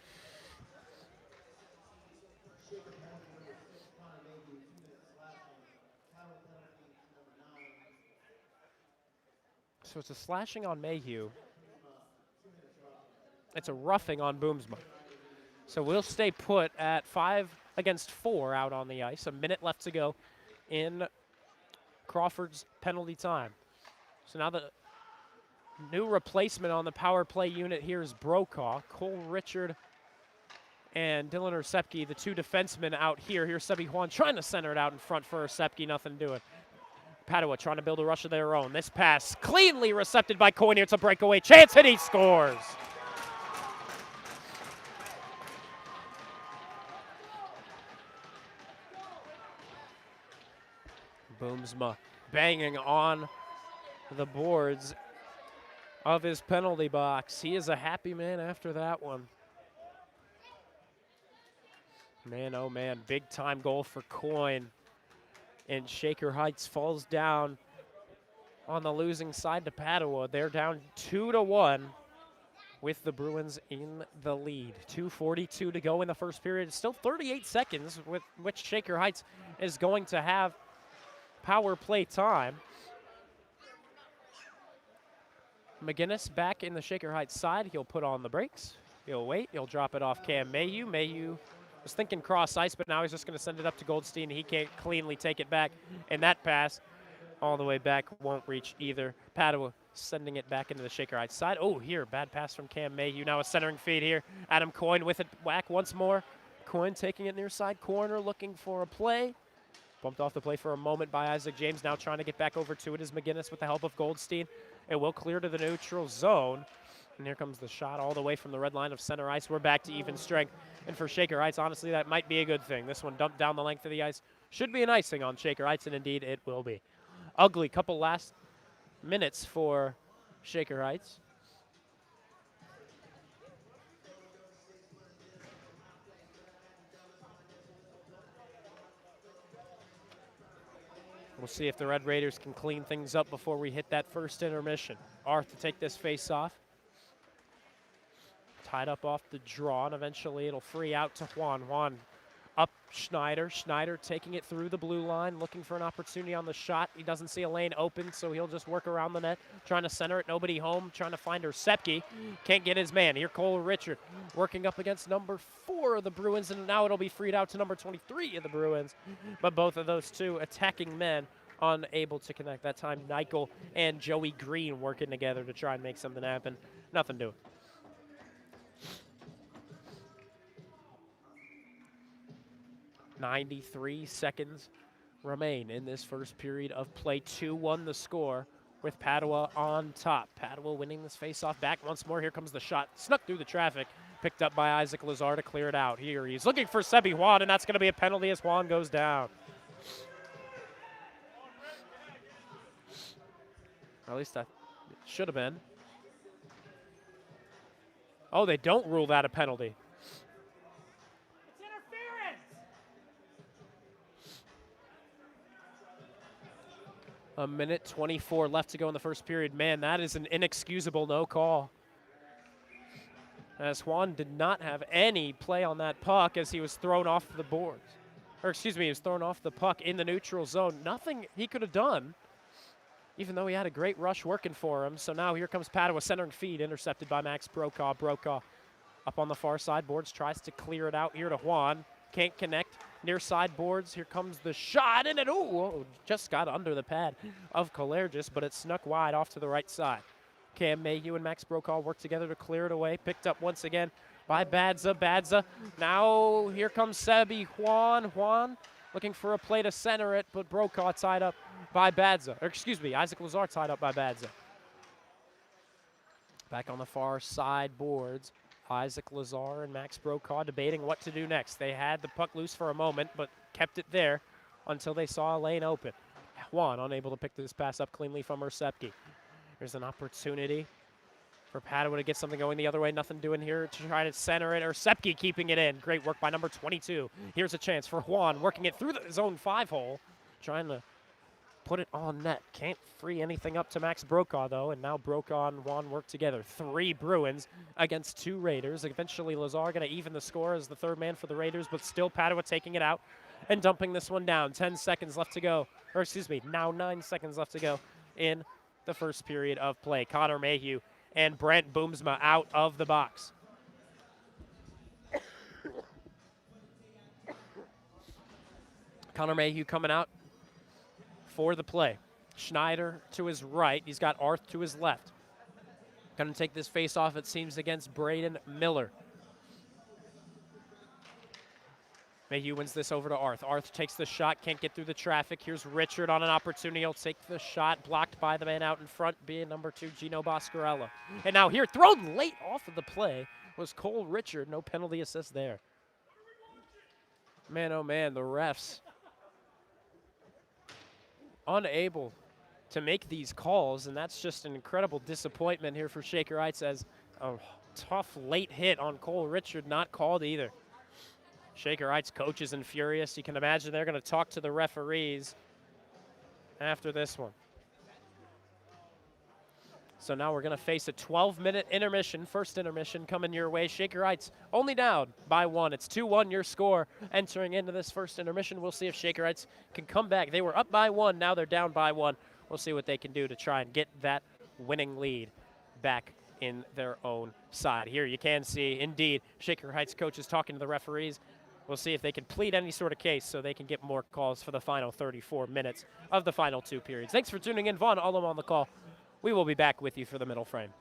So it's a slashing on Mayhew. It's a roughing on Boomsma. So we'll stay put at 5 against 4 out on the ice. A minute left to go in Crawford's penalty time. So now the new replacement on the power play unit here is Brokaw. Cole Richard and Dylan Orsepke, the two defensemen out here. Here's Sebi Juan trying to center it out in front for Orsepke. Nothing doing. Padua trying to build a rush of their own. This pass cleanly recepted by Coyne. It's a breakaway chance, and he scores. Boomsma banging on the boards of his penalty box. He is a happy man after that one. Man, oh man, big time goal for Coyne. And Shaker Heights falls down on the losing side to Padua. They're down 2-1 with the Bruins in the lead. 2:42 to go in the first period. Still 38 seconds with which Shaker Heights is going to have power play time. McGinnis back in the Shaker Heights side. He'll put on the brakes. He'll wait. He'll drop it off Cam Mayhew. Mayhew was thinking cross ice, but now he's just going to send it up to Goldstein. He can't cleanly take it back. And that pass all the way back won't reach either. Padua sending it back into the Shaker Heights side. Oh, here, bad pass from Cam Mayhew. Now a centering feed here. Adam Coyne with it whack once more. Coyne taking it near side corner, looking for a play. Bumped off the play for a moment by Isaac James. Now trying to get back over to it is McGinnis with the help of Goldstein. It will clear to the neutral zone. And here comes the shot all the way from the red line of center ice. We're back to even strength. And for Shaker Heights, honestly, that might be a good thing. This one dumped down the length of the ice. Should be an icing on Shaker Heights, and indeed it will be. Ugly couple last minutes for Shaker Heights. We'll see if the Red Raiders can clean things up before we hit that first intermission. Arth to take this face off. Tied up off the draw, and eventually it'll free out to Juan. Juan up Schneider. Schneider taking it through the blue line, looking for an opportunity on the shot. He doesn't see a lane open, so he'll just work around the net, trying to center it. Nobody home, trying to find Orsepke. Can't get his man. Here Cole Richard working up against number 4 of the Bruins, and now it'll be freed out to number 23 of the Bruins. But both of those two attacking men unable to connect. That time, Nichol and Joey Green working together to try and make something happen. Nothing doing. .93 seconds remain in this first period of play. 2-1 the score with Padua on top. Padua winning this face-off back once more. Here comes the shot. Snuck through the traffic. Picked up by Isaac Lazar to clear it out. Here he's looking for Sebi Juan, and that's going to be a penalty as Juan goes down. Or at least that should have been. Oh, they don't rule that a penalty. A minute 24 left to go in the first period. Man, that is an inexcusable no call. As Juan did not have any play on that puck as he was thrown off the boards. Or excuse me, he was thrown off the puck in the neutral zone. Nothing he could have done, even though he had a great rush working for him. So now here comes Padua, centering feed, intercepted by Max Brokaw. Brokaw up on the far side boards, tries to clear it out here to Juan. Can't connect. Near side boards, here comes the shot, and it just got under the pad of Colergis, but it snuck wide off to the right side. Cam Mayhew and Max Brokaw work together to clear it away. Picked up once again by Badza. Badza. Now here comes Sebi. Juan looking for a play to center it, but Brokaw tied up by Badza. Or excuse me, Isaac Lazar tied up by Badza. Back on the far side boards, Isaac Lazar and Max Brokaw debating what to do next. They had the puck loose for a moment, but kept it there until they saw a lane open. Juan unable to pick this pass up cleanly from Ersepke. There's an opportunity for Padua to get something going the other way. Nothing doing here to try to center it. Ersepke keeping it in. Great work by number 22. Here's a chance for Juan, working it through the zone 5 hole, trying to put it on net. Can't free anything up to Max Brokaw, though, and now Brokaw and Juan work together. 3 Bruins against 2 Raiders. Eventually, Lazar going to even the score as the third man for the Raiders, but still Padua taking it out and dumping this one down. 10 seconds left to go. Or excuse me, now 9 seconds left to go in the first period of play. Connor Mayhew and Brent Boomsma out of the box. Connor Mayhew coming out for the play. Schneider to his right. He's got Arth to his left. Going to take this face off, it seems, against Braden Miller. Mayhew wins this over to Arth. Arth takes the shot, can't get through the traffic. Here's Richard on an opportunity. He'll take the shot, blocked by the man out in front, being number 2, Gino Boscarella. And now here, thrown late off of the play, was Cole Richard. No penalty assist there. Man, oh man, the refs unable to make these calls, and that's just an incredible disappointment here for Shaker Heights, as a tough late hit on Cole Richard not called either. Shaker Heights coaches and furious. You can imagine they're going to talk to the referees after this one. So now we're going to face a 12-minute intermission, first intermission coming your way. Shaker Heights only down by 1. It's 2-1 your score entering into this first intermission. We'll see if Shaker Heights can come back. They were up by 1, now they're down by 1. We'll see what they can do to try and get that winning lead back in their own side. Here you can see, indeed, Shaker Heights coaches talking to the referees. We'll see if they can plead any sort of case so they can get more calls for the final 34 minutes of the final 2 periods. Thanks for tuning in. Vaughn Ullum on the call. We will be back with you for the middle frame.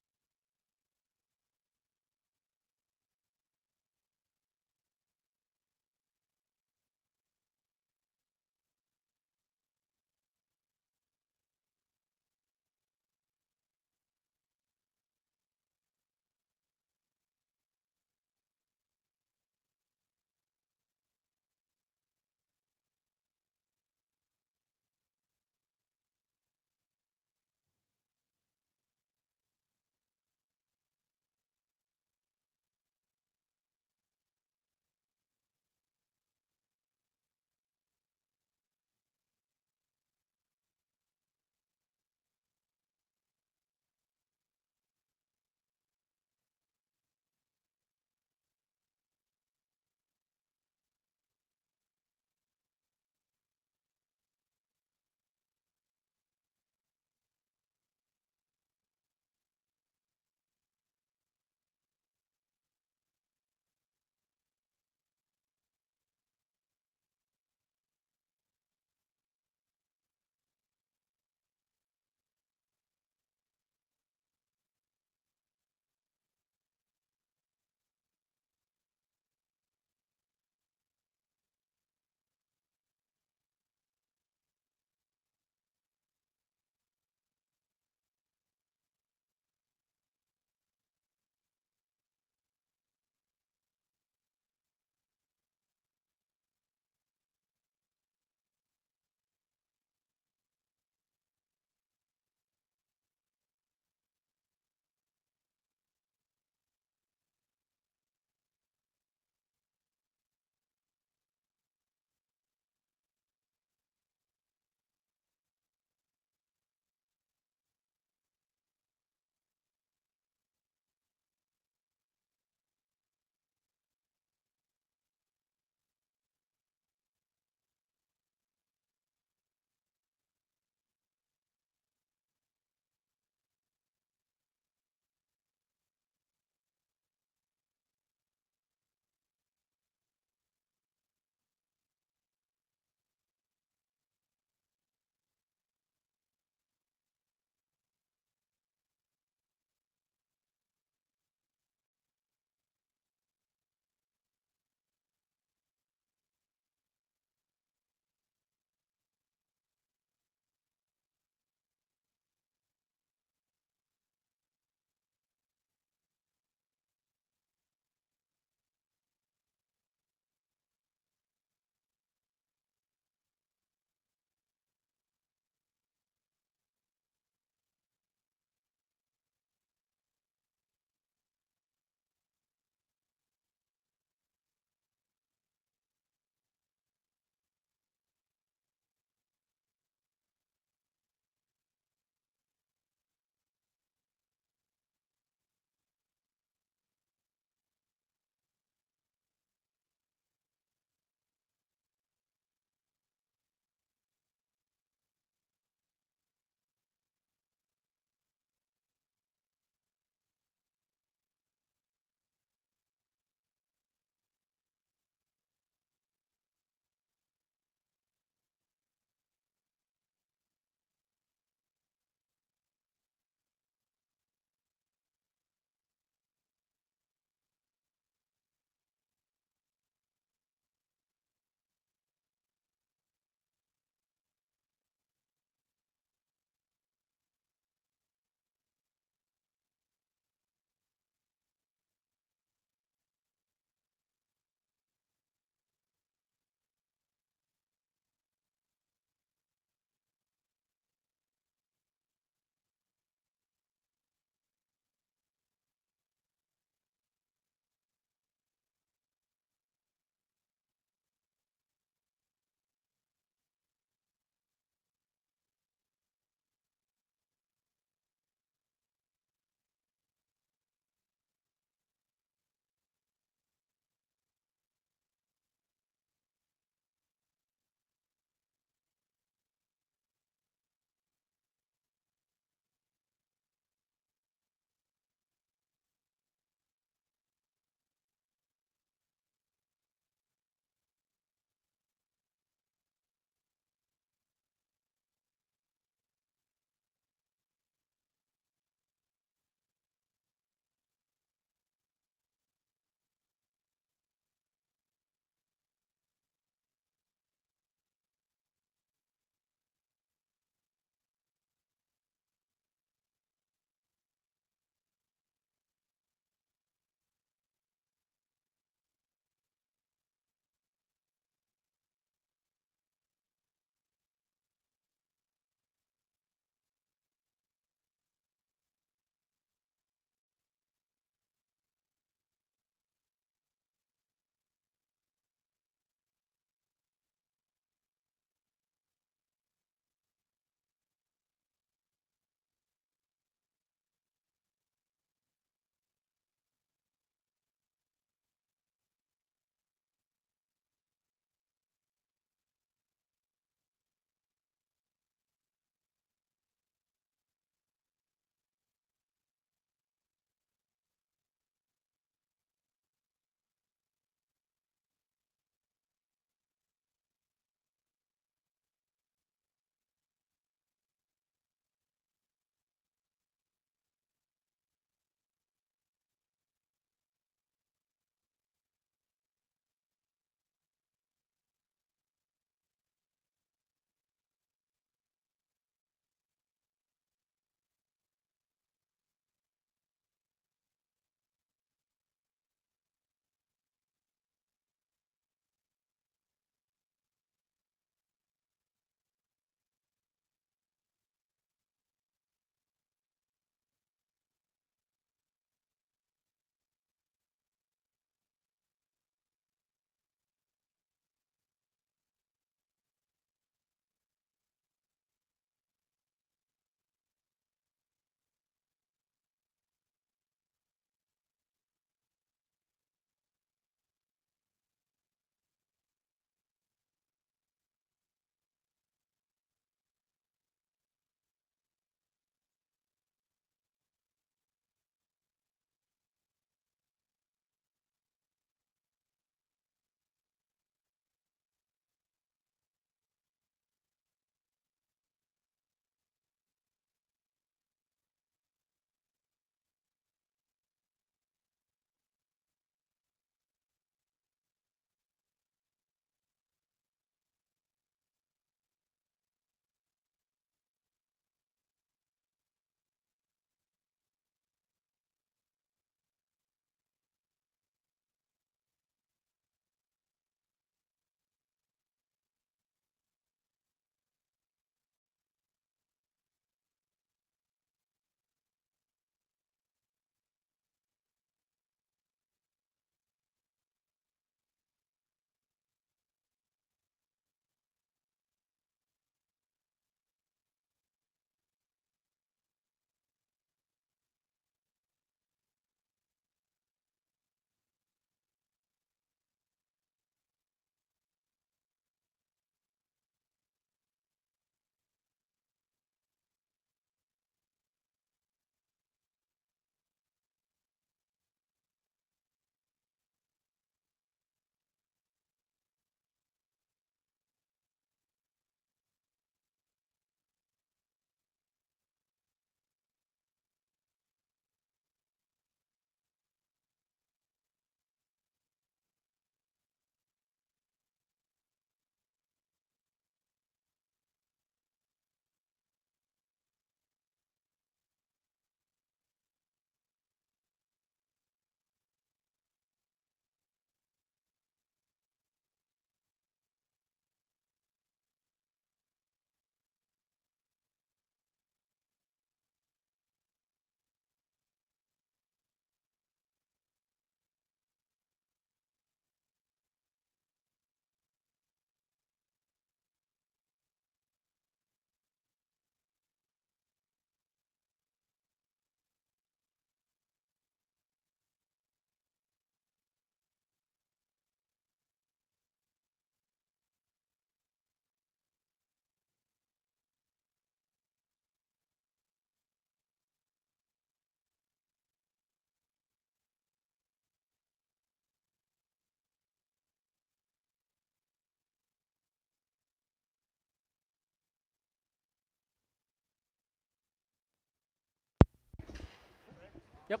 Yep.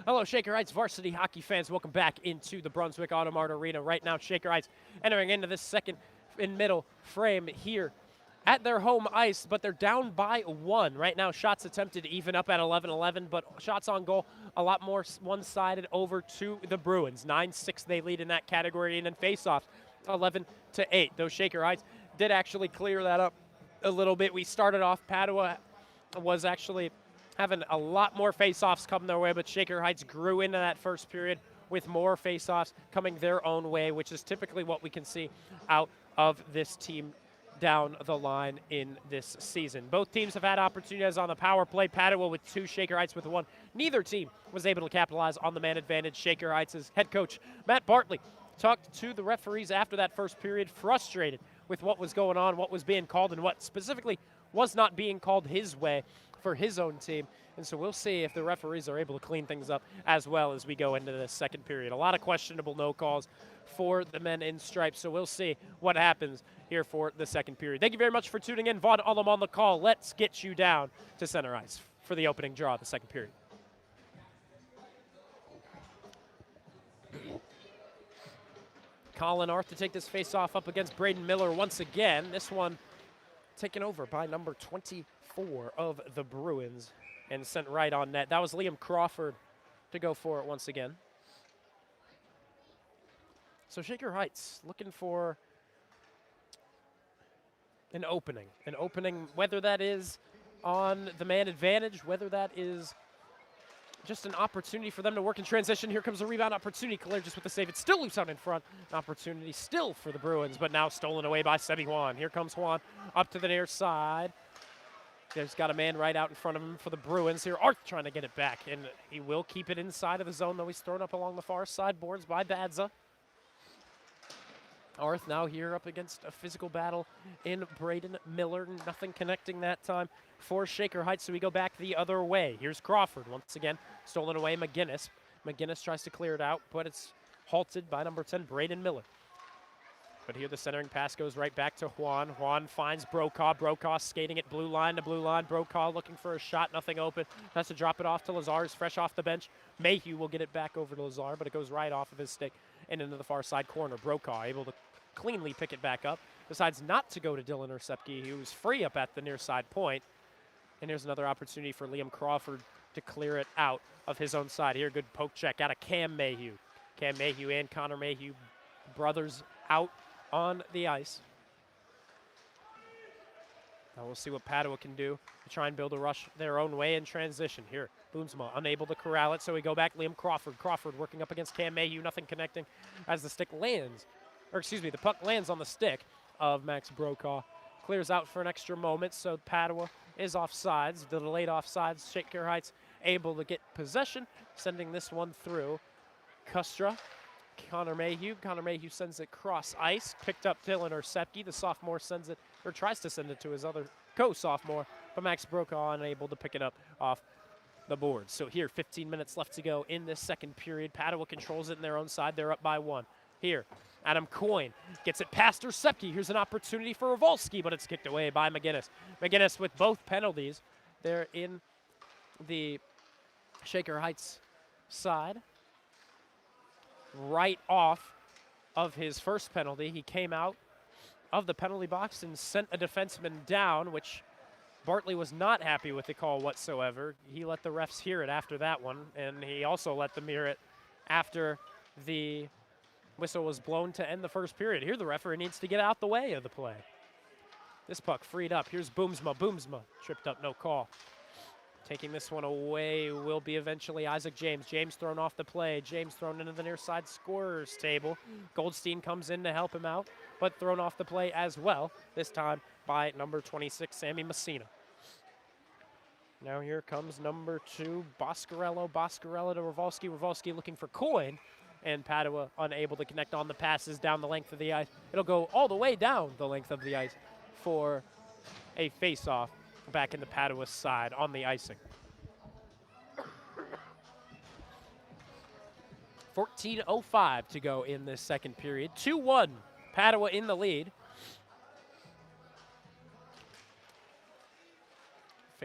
Hello, Shaker Heights varsity hockey fans. Welcome back into the Brunswick Automart Arena. Right now, Shaker Heights entering into this second and middle frame here at their home ice, but they're down by 1. Right now, shots attempted even up at 11-11, but shots on goal a lot more one-sided over to the Bruins. 9-6 they lead in that category, and then face-offs 11-8. Those Shaker Heights did actually clear that up a little bit. We started off, Padua was actually having a lot more face-offs come their way, but Shaker Heights grew into that first period with more face-offs coming their own way, which is typically what we can see out of this team down the line in this season. Both teams have had opportunities on the power play. Padua with 2, Shaker Heights with 1. Neither team was able to capitalize on the man advantage. Shaker Heights' head coach, Matt Bartley, talked to the referees after that first period, frustrated with what was going on, what was being called, and what specifically was not being called his way for his own team. And so we'll see if the referees are able to clean things up as well as we go into the second period. A lot of questionable no calls for the men in stripes, so we'll see what happens here for the second period. Thank you very much for tuning in. Vaughn Ullum on the call. Let's get you down to center ice for the opening draw of the second period. Colin Arth to take this face-off up against Braden Miller once again. This one taken over by number 24 of the Bruins and sent right on net. That was Liam Crawford to go for it once again. So Shaker Heights looking for an opening, whether that is on the man advantage, whether that is just an opportunity for them to work in transition. Here comes a rebound opportunity. Claire just with the save. It's still loose out in front. An opportunity still for the Bruins, but now stolen away by Sebi Juan. Here comes Juan up to the near side. There's got a man right out in front of him for the Bruins. Here, Arth trying to get it back, and he will keep it inside of the zone, though he's thrown up along the far side boards by Badza. Arth now here up against a physical battle in Braden Miller. Nothing connecting that time for Shaker Heights, so we go back the other way. Here's Crawford once again, stolen away McGinnis. McGinnis tries to clear it out, but it's halted by number 10, Braden Miller. But here the centering pass goes right back to Juan. Juan finds Brokaw. Brokaw skating it blue line to blue line. Brokaw looking for a shot, nothing open. Has to drop it off to Lazar, who's fresh off the bench. Mayhew will get it back over to Lazar, but it goes right off of his stick and into the far side corner. Brokaw able to cleanly pick it back up. Decides not to go to Dylan Ursepke. He was free up at the near side point. And here's another opportunity for Liam Crawford to clear it out of his own side. Here, good poke check out of Cam Mayhew. Cam Mayhew and Connor Mayhew, brothers out on the ice. Now we'll see what Padua can do to try and build a rush their own way in transition. Here, Boomsma unable to corral it, so we go back. Liam Crawford. Crawford working up against Cam Mayhew, nothing connecting as the stick lands. Or excuse me, the puck lands on the stick of Max Brokaw. Clears out for an extra moment, so Padua is offsides. The delayed offsides. Shaker Heights able to get possession, sending this one through. Kustra, Connor Mayhew. Connor Mayhew sends it cross ice. Picked up Dylan Ursepke. The sophomore sends it, or tries to send it to his other co-sophomore, but Max Brokaw unable to pick it up off the board. So here, 15 minutes left to go in this second period. Padua controls it in their own side. They're up by 1. Here, Adam Coyne gets it past Ursepke. Here's an opportunity for Ravolsky, but it's kicked away by McGinnis. McGinnis with both penalties. They're in the Shaker Heights side. Right off of his first penalty, he came out of the penalty box and sent a defenseman down, which Bartley was not happy with the call whatsoever. He let the refs hear it after that one, and he also let them hear it after the whistle was blown to end the first period. Here the referee needs to get out the way of the play. This puck freed up. Here's Boomsma. Boomsma tripped up, no call. Taking this one away will be eventually Isaac James. James thrown off the play. James thrown into the near side scorer's table. Goldstein comes in to help him out, but thrown off the play as well, this time by number 26, Sammy Messina. Now here comes number 2, Boscarello. Boscarello to Ravolsky. Ravolsky looking for Coyne, and Padua unable to connect on the passes down the length of the ice. It'll go all the way down the length of the ice for a face-off back in the Padua side on the icing. 14:05 to go in this second period. 2-1, Padua in the lead.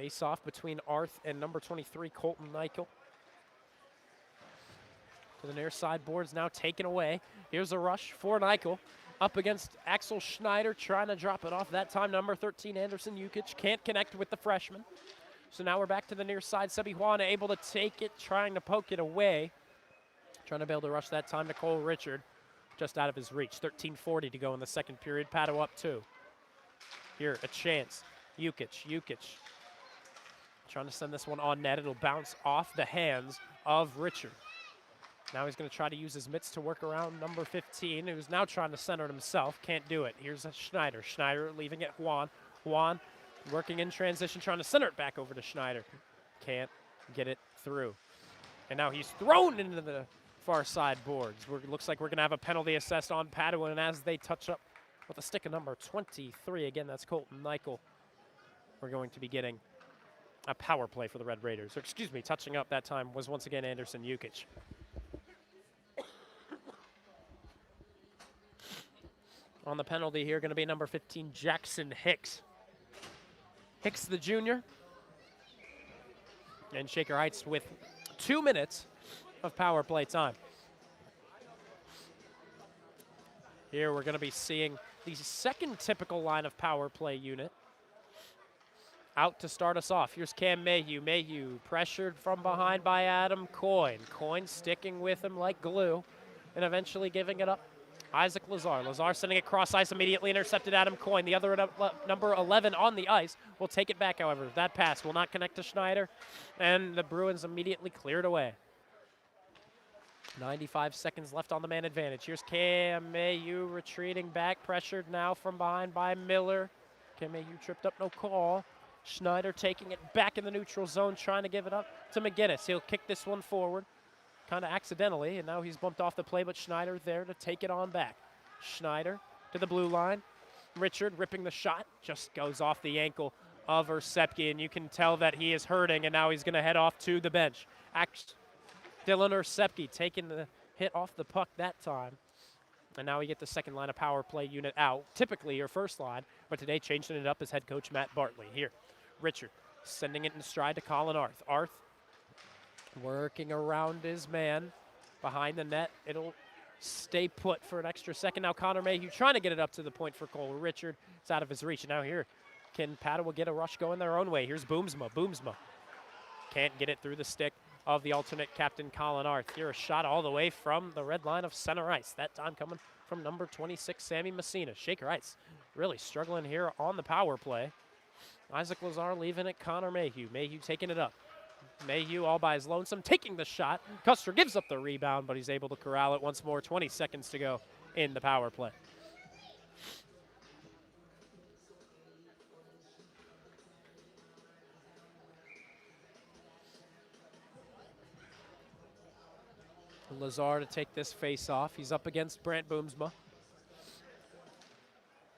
Face off between Arth and number 23, Colton Nichol. To the near side boards now taken away. Here's a rush for Nichol. Up against Axel Schneider, trying to drop it off. That time, number 13, Anderson Jukic can't connect with the freshman. So now we're back to the near side. Sebi Juan able to take it, trying to poke it away. Trying to be able to rush that time. Nicole Richard just out of his reach. 13:40 to go in the second period. Padua up 2. Here, a chance. Jukic. Trying to send this one on net. It'll bounce off the hands of Richard. Now he's going to try to use his mitts to work around number 15, who's now trying to center it himself. Can't do it. Here's a Schneider. Schneider leaving it Juan. Juan working in transition, trying to center it back over to Schneider. Can't get it through. And now he's thrown into the far side boards. Looks like we're going to have a penalty assessed on Padua, and as they touch up with a stick of number 23, again, that's Colton Nichol, we're going to be getting a power play for the Red Raiders. Or excuse me, touching up that time was once again Anderson Jukic. On the penalty here, going to be number 15, Jackson Hicks. Hicks, the junior. And Shaker Heights with 2 minutes of power play time. Here we're going to be seeing the second typical line of power play unit. Out to start us off. Here's Cam Mayhew. Mayhew pressured from behind by Adam Coyne. Coyne sticking with him like glue and eventually giving it up. Isaac Lazar. Lazar sending it cross ice, immediately intercepted Adam Coyne. The other number 11 on the ice will take it back, however. That pass will not connect to Schneider, and the Bruins immediately cleared away. 95 seconds left on the man advantage. Here's Cam Mayhew retreating back, pressured now from behind by Miller. Cam Mayhew tripped up, no call. Schneider taking it back in the neutral zone, trying to give it up to McGinnis. He'll kick this one forward, kind of accidentally, and now he's bumped off the play, but Schneider there to take it on back. Schneider to the blue line. Richard ripping the shot, just goes off the ankle of Ursepke, and you can tell that he is hurting, and now he's going to head off to the bench. Dylan Ursepke taking the hit off the puck that time. And now we get the second line of power play unit out. Typically your first line, but today changing it up is head coach Matt Bartley. Here, Richard sending it in stride to Colin Arth. Arth working around his man behind the net. It'll stay put for an extra second. Now Connor Mayhew trying to get it up to the point for Cole Richard. It's out of his reach. Now here, can Padua get a rush going their own way? Here's Boomsma. Boomsma can't get it through the stick of the alternate captain Colin Arth. Here a shot all the way from the red line of center ice. That time coming from number 26, Sammy Messina. Shaker Heights really struggling here on the power play. Isaac Lazar leaving it, Connor Mayhew. Mayhew taking it up. Mayhew all by his lonesome, taking the shot. Custer gives up the rebound, but he's able to corral it once more. 20 seconds to go in the power play. Lazar to take this face off. He's up against Brant Boomsma.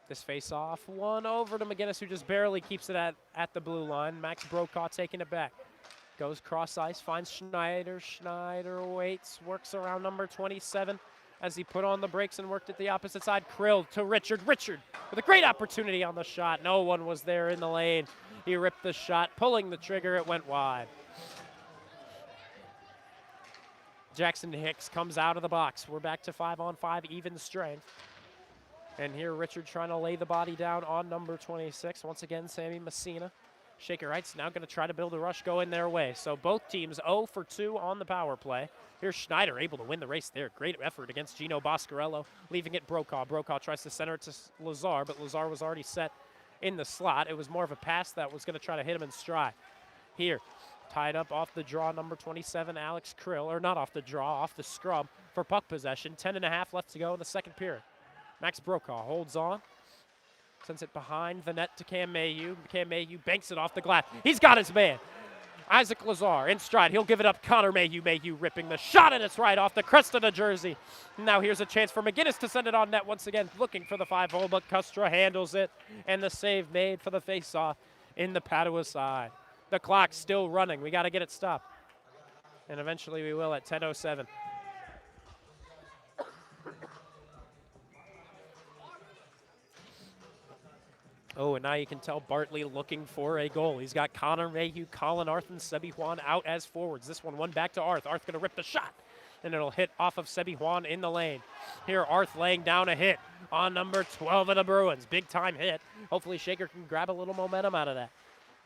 This face off, one over to McGinnis, who just barely keeps it at the blue line. Max Brokaw taking it back. Goes cross ice, finds Schneider. Schneider waits, works around number 27 as he put on the brakes and worked at the opposite side. Krill to Richard. Richard with a great opportunity on the shot. No one was there in the lane. He ripped the shot, pulling the trigger. It went wide. Jackson Hicks comes out of the box. We're back to 5-on-5 even strength. And here Richard trying to lay the body down on number 26. Once again, Sammy Messina. Shaker Heights now going to try to build a rush going their way. So both teams 0 for 2 on the power play. Here's Schneider able to win the race there. Great effort against Gino Boscarello, leaving it Brokaw. Brokaw tries to center it to Lazar, but Lazar was already set in the slot. It was more of a pass that was going to try to hit him in stride. Here, tied up off the draw, number 27, Alex Krill, or not off the draw, off the scrub for puck possession. 10.5 left to go in the second period. Max Brokaw holds on, sends it behind the net to Cam Mayhew. Cam Mayhew banks it off the glass. He's got his man. Isaac Lazar in stride. He'll give it up. Connor Mayhew. Mayhew ripping the shot, and it's right off the crest of the jersey. Now here's a chance for McGinnis to send it on net once again, looking for the 5-hole, but Custra handles it, and the save made for the face-off in the Padua side. The clock's still running. We got to get it stopped. And eventually we will at 10:07. Oh, and now you can tell Bartley looking for a goal. He's got Connor Mayhew, Colin Arth, and Sebi Juan out as forwards. This one back to Arth. Arth going to rip the shot, and it'll hit off of Sebi Juan in the lane. Here, Arth laying down a hit on number 12 of the Bruins. Big time hit. Hopefully Shaker can grab a little momentum out of that.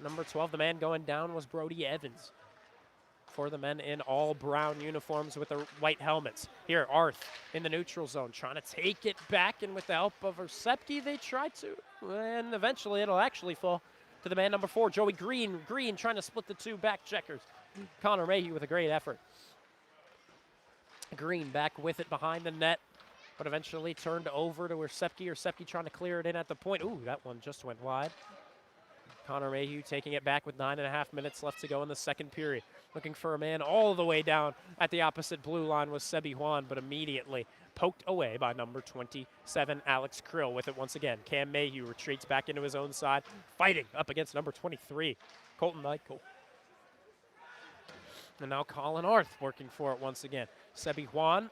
Number 12, the man going down was Brody Evans. For the men in all brown uniforms with the white helmets. Here, Arth in the neutral zone, trying to take it back, and with the help of Ersepke, they try to, and eventually it'll actually fall to the man number 4, Joey Green. Green trying to split the two back checkers. Connor Mayhew with a great effort. Green back with it behind the net, but eventually turned over to Ersepke. Ersepke trying to clear it in at the point. Ooh, that one just went wide. Connor Mayhew taking it back with 9.5 minutes left to go in the second period. Looking for a man all the way down at the opposite blue line was Sebi Juan, but immediately poked away by number 27, Alex Krill with it once again. Cam Mayhew retreats back into his own side, fighting up against number 23, Colton Michael. And now Colin Arth working for it once again. Sebi Juan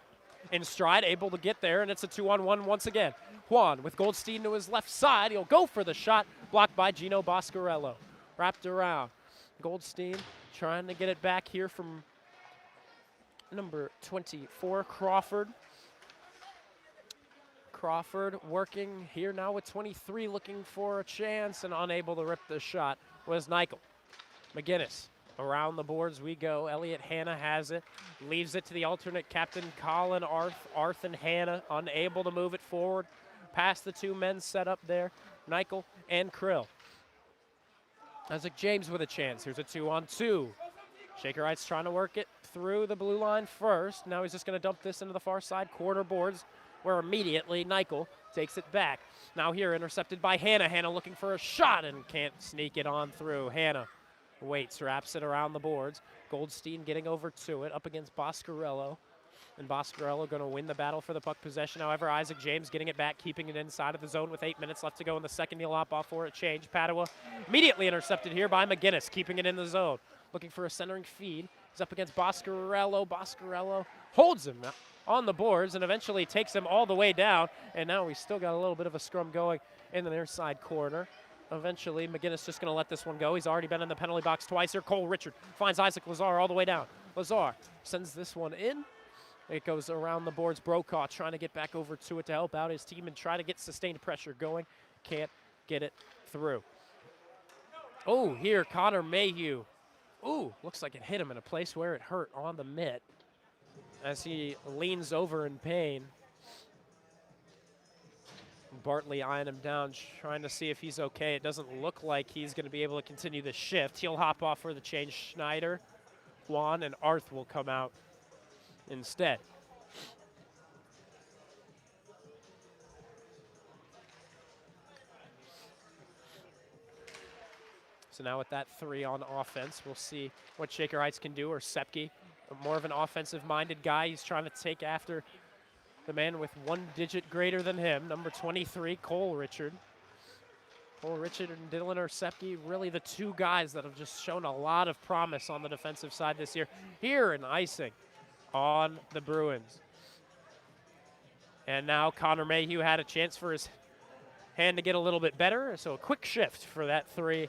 in stride, able to get there, and it's a 2-on-1 once again. Juan with Goldstein to his left side. He'll go for the shot, blocked by Gino Boscarello. Wrapped around. Goldstein trying to get it back here from number 24, Crawford. Crawford working here now with 23, looking for a chance, and unable to rip the shot was Nichol. McGinnis. Around the boards we go. Elliot Hanna has it. Leaves it to the alternate captain, Colin Arth. Arth and Hanna unable to move it forward. Past the two men set up there, Nichol and Krill. Isaac James with a chance. Here's a 2-on-2. Shaker Heights trying to work it through the blue line first. Now he's just going to dump this into the far side corner boards, where immediately Nichol takes it back. Now here intercepted by Hanna. Hanna looking for a shot and can't sneak it on through. Hanna waits, wraps it around the boards. Goldstein getting over to it, up against Boscarello. And Boscarello going to win the battle for the puck possession. However, Isaac James getting it back, keeping it inside of the zone with 8 minutes left to go in the second. He'll hop off for a change. Padua immediately intercepted here by McGinnis, keeping it in the zone. Looking for a centering feed. He's up against Boscarello. Boscarello holds him on the boards and eventually takes him all the way down. And now we still got a little bit of a scrum going in the near side corner. Eventually, McGinnis just going to let this one go. He's already been in the penalty box twice here. Cole Richard finds Isaac Lazar all the way down. Lazar sends this one in. It goes around the boards. Brokaw trying to get back over to it to help out his team and try to get sustained pressure going. Can't get it through. Oh, here, Connor Mayhew. Ooh, looks like it hit him in a place where it hurt on the mitt as he leans over in pain. Bartley eyeing him down, trying to see if he's okay. It doesn't look like he's going to be able to continue the shift. He'll hop off for the change. Schneider, Juan, and Arth will come out instead. So now with that 3 on offense, we'll see what Shaker Heights can do, or Sepke, more of an offensive-minded guy. He's trying to take after the man with 1 digit greater than him, number 23, Cole Richard. Cole Richard and Dylan Ersepke, really the two guys that have just shown a lot of promise on the defensive side this year. Here in icing on the Bruins. And now Connor Mayhew had a chance for his hand to get a little bit better, so a quick shift for that 3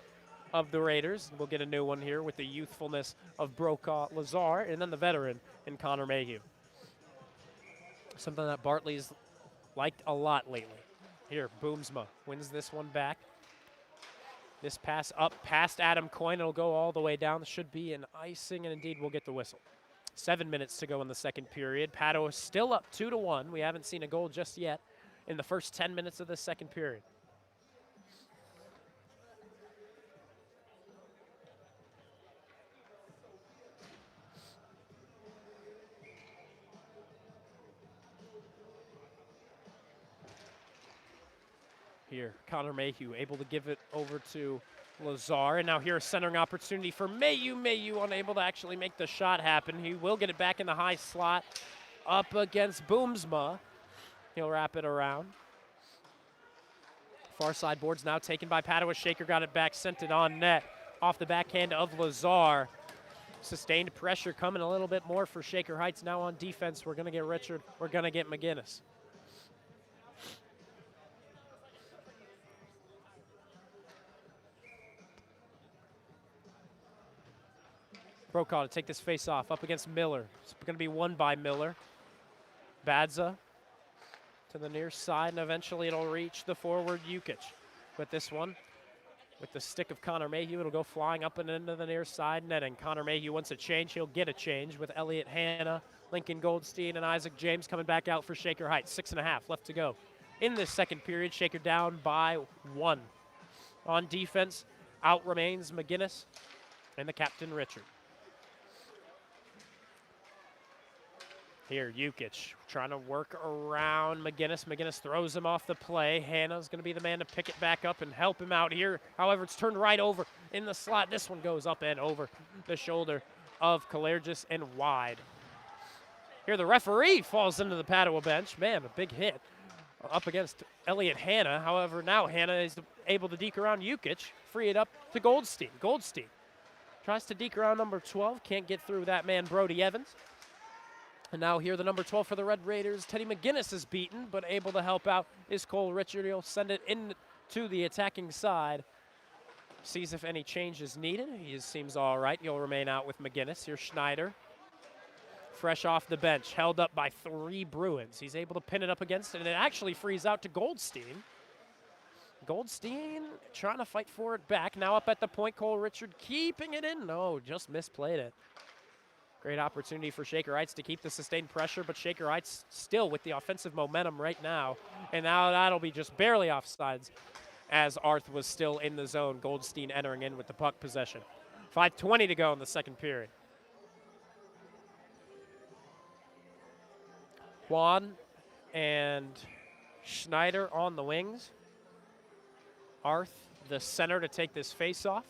of the Raiders. We'll get a new one here with the youthfulness of Brokaw Lazar, and then the veteran in Connor Mayhew. Something that Bartley's liked a lot lately. Here, Boomsma wins this one back. This pass up past Adam Coyne. It'll go all the way down. This should be an icing, and indeed we'll get the whistle. 7 minutes to go in the second period. Padua still up 2-1. We haven't seen a goal just yet in the first 10 minutes of the second period. Here, Connor Mayhew able to give it over to Lazar, and now here a centering opportunity for Mayhew. Mayhew unable to actually make the shot happen. He will get it back in the high slot up against Boomsma. He'll wrap it around. Far side boards now taken by Padua. Shaker got it back, sent it on net off the backhand of Lazar. Sustained pressure coming a little bit more for Shaker Heights. Now on defense, we're going to get Richard. We're going to get McGinnis. Brokaw to take this face off up against Miller. It's going to be won by Miller. Badza to the near side, and eventually it'll reach the forward Jukic. But this one, with the stick of Connor Mayhew, it'll go flying up and into the near side netting. Connor Mayhew wants a change. He'll get a change with Elliot Hanna, Lincoln Goldstein, and Isaac James coming back out for Shaker Heights. 6.5 left to go. In this second period, Shaker down by 1. On defense, out remains McGinnis and the captain, Richard. Here, Jukic trying to work around McGinnis. McGinnis throws him off the play. Hanna's going to be the man to pick it back up and help him out here. However, it's turned right over in the slot. This one goes up and over the shoulder of Kalergis and wide. Here, the referee falls into the Padua bench. Man, a big hit up against Elliot Hanna. However, now Hanna is able to deke around Jukic, free it up to Goldstein. Goldstein tries to deke around number 12. Can't get through that man, Brody Evans. And now here, the number 12 for the Red Raiders, Teddy McGinnis is beaten, but able to help out is Cole Richard. He'll send it into the attacking side. Sees if any change is needed. He seems all right. He'll remain out with McGinnis. Here's Schneider, fresh off the bench, held up by 3 Bruins. He's able to pin it up against it, and it actually frees out to Goldstein. Goldstein trying to fight for it back. Now up at the point, Cole Richard keeping it in. No, just misplayed it. Great opportunity for Shaker Heights to keep the sustained pressure, but Shaker Heights still with the offensive momentum right now. And now that'll be just barely offsides as Arth was still in the zone. Goldstein entering in with the puck possession. 5:20 to go in the second period. Juan and Schneider on the wings. Arth, the center, to take this face-off.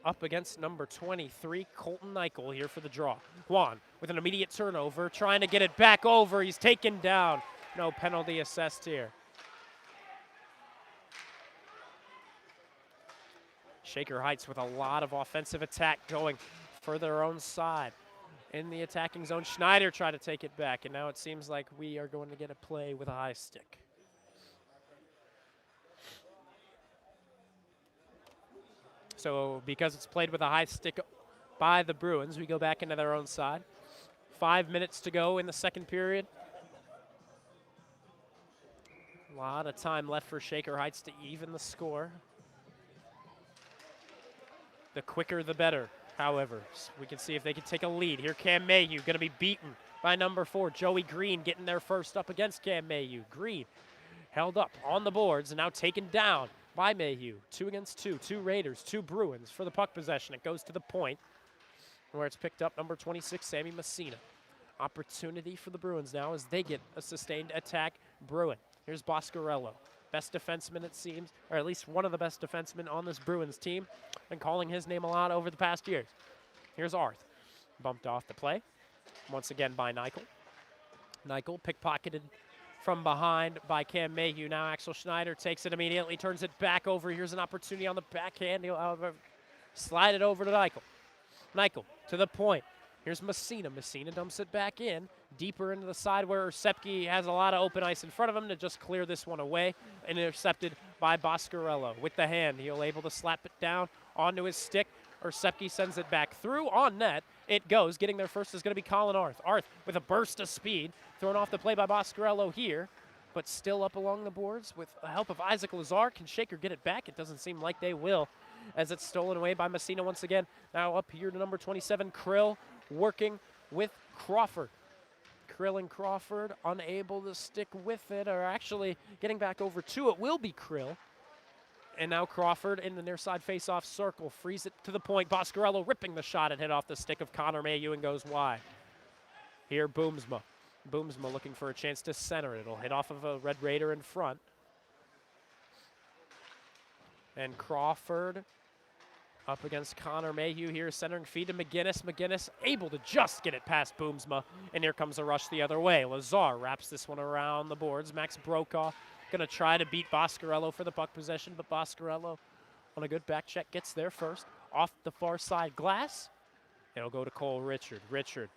Up against number 23, Colton Nichol here for the draw. Juan with an immediate turnover, trying to get it back over. He's taken down. No penalty assessed here. Shaker Heights with a lot of offensive attack going for their own side. In the attacking zone, Schneider tried to take it back, and now it seems like we are going to get a play with a high stick. So because it's played with a high stick by the Bruins, we go back into their own side. 5 minutes to go in the second period. A lot of time left for Shaker Heights to even the score. The quicker, the better, however. So we can see if they can take a lead. Here, Cam Mayhew going to be beaten by number 4, Joey Green, getting there first up against Cam Mayhew. Green held up on the boards and now taken down by Mayhew. 2 against 2. 2 Raiders, 2 Bruins for the puck possession. It goes to the point where it's picked up number 26, Sammy Messina. Opportunity for the Bruins now as they get a sustained attack. Bruin. Here's Boscarello. Best defenseman, it seems, or at least one of the best defensemen on this Bruins team, and calling his name a lot over the past years. Here's Arth. Bumped off the play. Once again by Nichol. Nichol pickpocketed from behind by Cam Mayhew. Now Axel Schneider takes it immediately, turns it back over. Here's an opportunity on the backhand. He'll slide it over to Nichol. Nichol to the point. Here's Messina. Messina dumps it back in, deeper into the side where Sepke has a lot of open ice in front of him to just clear this one away. Intercepted by Boscarello with the hand. He'll able to slap it down onto his stick. Sepke sends it back through on net. It goes. Getting there first is going to be Colin Arth. Arth with a burst of speed. Thrown off the play by Boscarello here, but still up along the boards with the help of Isaac Lazar. Can Shaker get it back? It doesn't seem like they will, as it's stolen away by Messina once again. Now up here to number 27, Krill, working with Crawford. Krill and Crawford unable to stick with it, or actually getting back over to it will be Krill. And now Crawford in the near side face-off circle, frees it to the point. Boscarello ripping the shot and hit off the stick of Connor Mayhew and goes wide. Here, Boomsma. Boomsma looking for a chance to center it. It'll hit off of a Red Raider in front. And Crawford up against Connor Mayhew here, centering feed to McGinnis. McGinnis able to just get it past Boomsma, and here comes a rush the other way. Lazar wraps this one around the boards. Max Brokaw going to try to beat Boscarello for the puck possession, but Boscarello on a good back check gets there first. Off the far side glass. It'll go to Cole Richard. Richard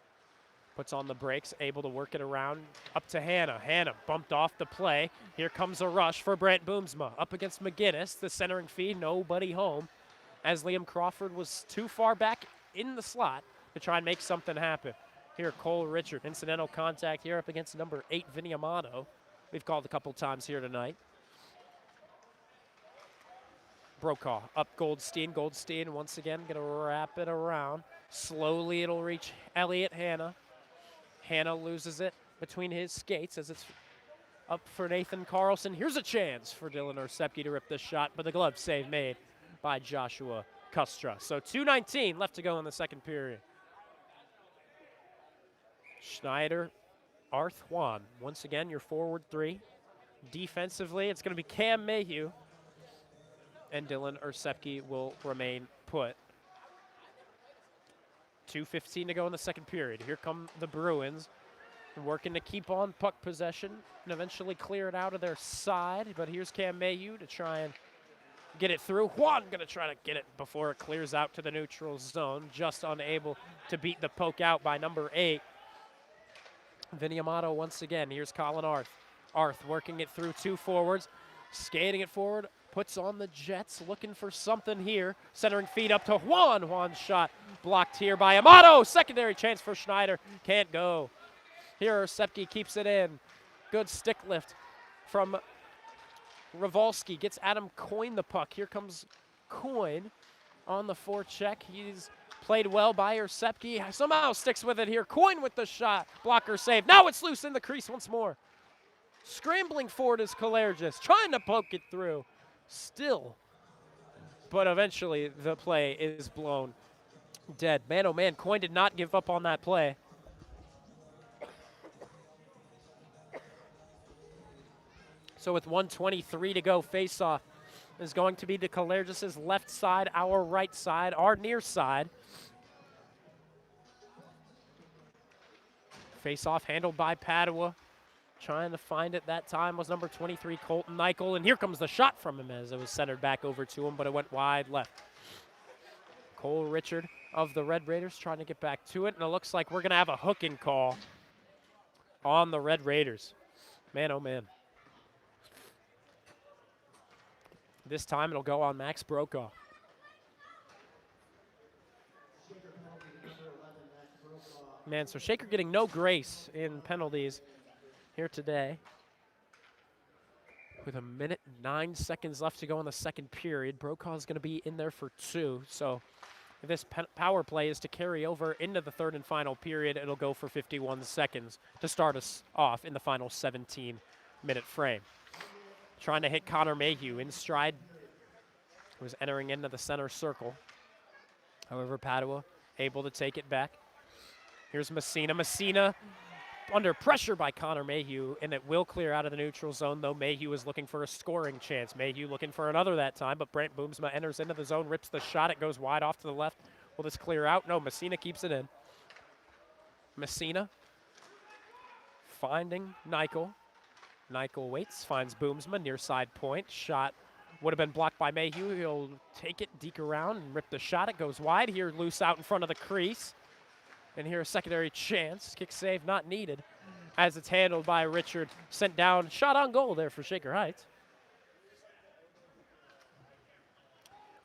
puts on the brakes, able to work it around up to Hanna. Hanna bumped off the play. Here comes a rush for Brant Boomsma. Up against McGinnis, the centering feed, nobody home, as Liam Crawford was too far back in the slot to try and make something happen. Here, Cole Richard, incidental contact here up against number 8, Vinny Amato. We've called a couple times here tonight. Brokaw up Goldstein. Goldstein once again going to wrap it around. Slowly it'll reach Elliott Hanna. Hanna loses it between his skates as it's up for Nathan Carlson. Here's a chance for Dylan Orsepke to rip this shot, but the glove save made by Joshua Kustra. So 2:19 left to go in the second period. Schneider, Arth, Juan. Once again, your forward three. Defensively, it's going to be Cam Mayhew, and Dylan Orsepke will remain put. 2:15 to go in the second period. Here come the Bruins, working to keep on puck possession and eventually clear it out of their side. But here's Cam Mayhew to try and get it through. Juan going to try to get it before it clears out to the neutral zone. Just unable to beat the poke out by number 8. Vinny Amato once again. Here's Colin Arth. Arth working it through 2 forwards. Skating it forward. Puts on the Jets. Looking for something here. Centering feed up to Juan. Juan's shot blocked here by Amato. Secondary chance for Schneider. Can't go. Here Orsepke keeps it in. Good stick lift from Ravalski. Gets Adam Coyne the puck. Here comes Coyne on the forecheck. He's played well by Orsepke. Somehow sticks with it here. Coyne with the shot. Blocker save. Now it's loose in the crease once more. Scrambling forward is Kalergis. Trying to poke it through. Still. But eventually the play is blown dead. Man, oh man, Coyne did not give up on that play. So with 1:23 to go, faceoff is going to be to Kalergis' left side, our right side, our near side. Faceoff handled by Padua. Trying to find it that time was number 23, Colton Nichol. And here comes the shot from him as it was centered back over to him, but it went wide left. Cole Richard of the Red Raiders trying to get back to it. And it looks like we're going to have a hooking call on the Red Raiders. Man, oh man. This time it'll go on Max Brokaw. Man, so Shaker getting no grace in penalties here today. With 1:09 left to go in the second period, Brokaw is going to be in there for 2. So if this power play is to carry over into the third and final period, it'll go for 51 seconds to start us off in the final 17-minute frame. Trying to hit Connor Mayhew in stride. Was entering into the center circle. However, Padua able to take it back. Here's Messina. Messina under pressure by Connor Mayhew, and it will clear out of the neutral zone, though Mayhew is looking for a scoring chance. Mayhew looking for another that time, but Brant Boomsma enters into the zone, rips the shot. It goes wide off to the left. Will this clear out? No, Messina keeps it in. Messina finding Nichol. Nichol waits, finds Boomsma, near side point. Shot would have been blocked by Mayhew. He'll take it, deke around, and rip the shot. It goes wide. Here, loose out in front of the crease. And here, a secondary chance. Kick save not needed as it's handled by Richard. Sent down, shot on goal there for Shaker Heights.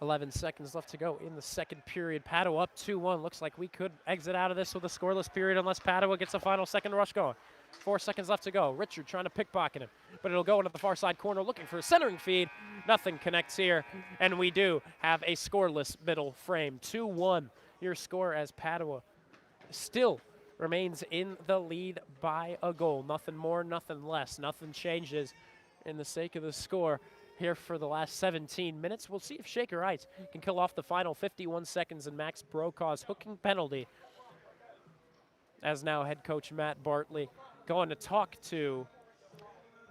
11 seconds left to go in the second period. Padua up 2-1. Looks like we could exit out of this with a scoreless period unless Padua gets a final second rush going. 4 seconds left to go. Richard trying to pickpocket him, but it'll go into the far side corner looking for a centering feed. Nothing connects here, and we do have a scoreless middle frame. 2-1 your score as Padua still remains in the lead by a goal. Nothing more, nothing less. Nothing changes in the sake of the score here for the last 17 minutes. We'll see if Shaker Heights can kill off the final 51 seconds and Max Brokaw's hooking penalty. As now head coach Matt Bartley going to talk to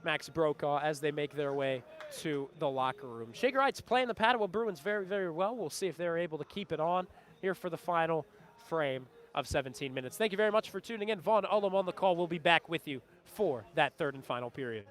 Max Brokaw as they make their way to the locker room. Shaker Heights playing the Padua Bruins very, very well. We'll see if they're able to keep it on here for the final frame of 17 minutes. Thank you very much for tuning in. Vaughn Ullum on the call. We'll be back with you for that third and final period.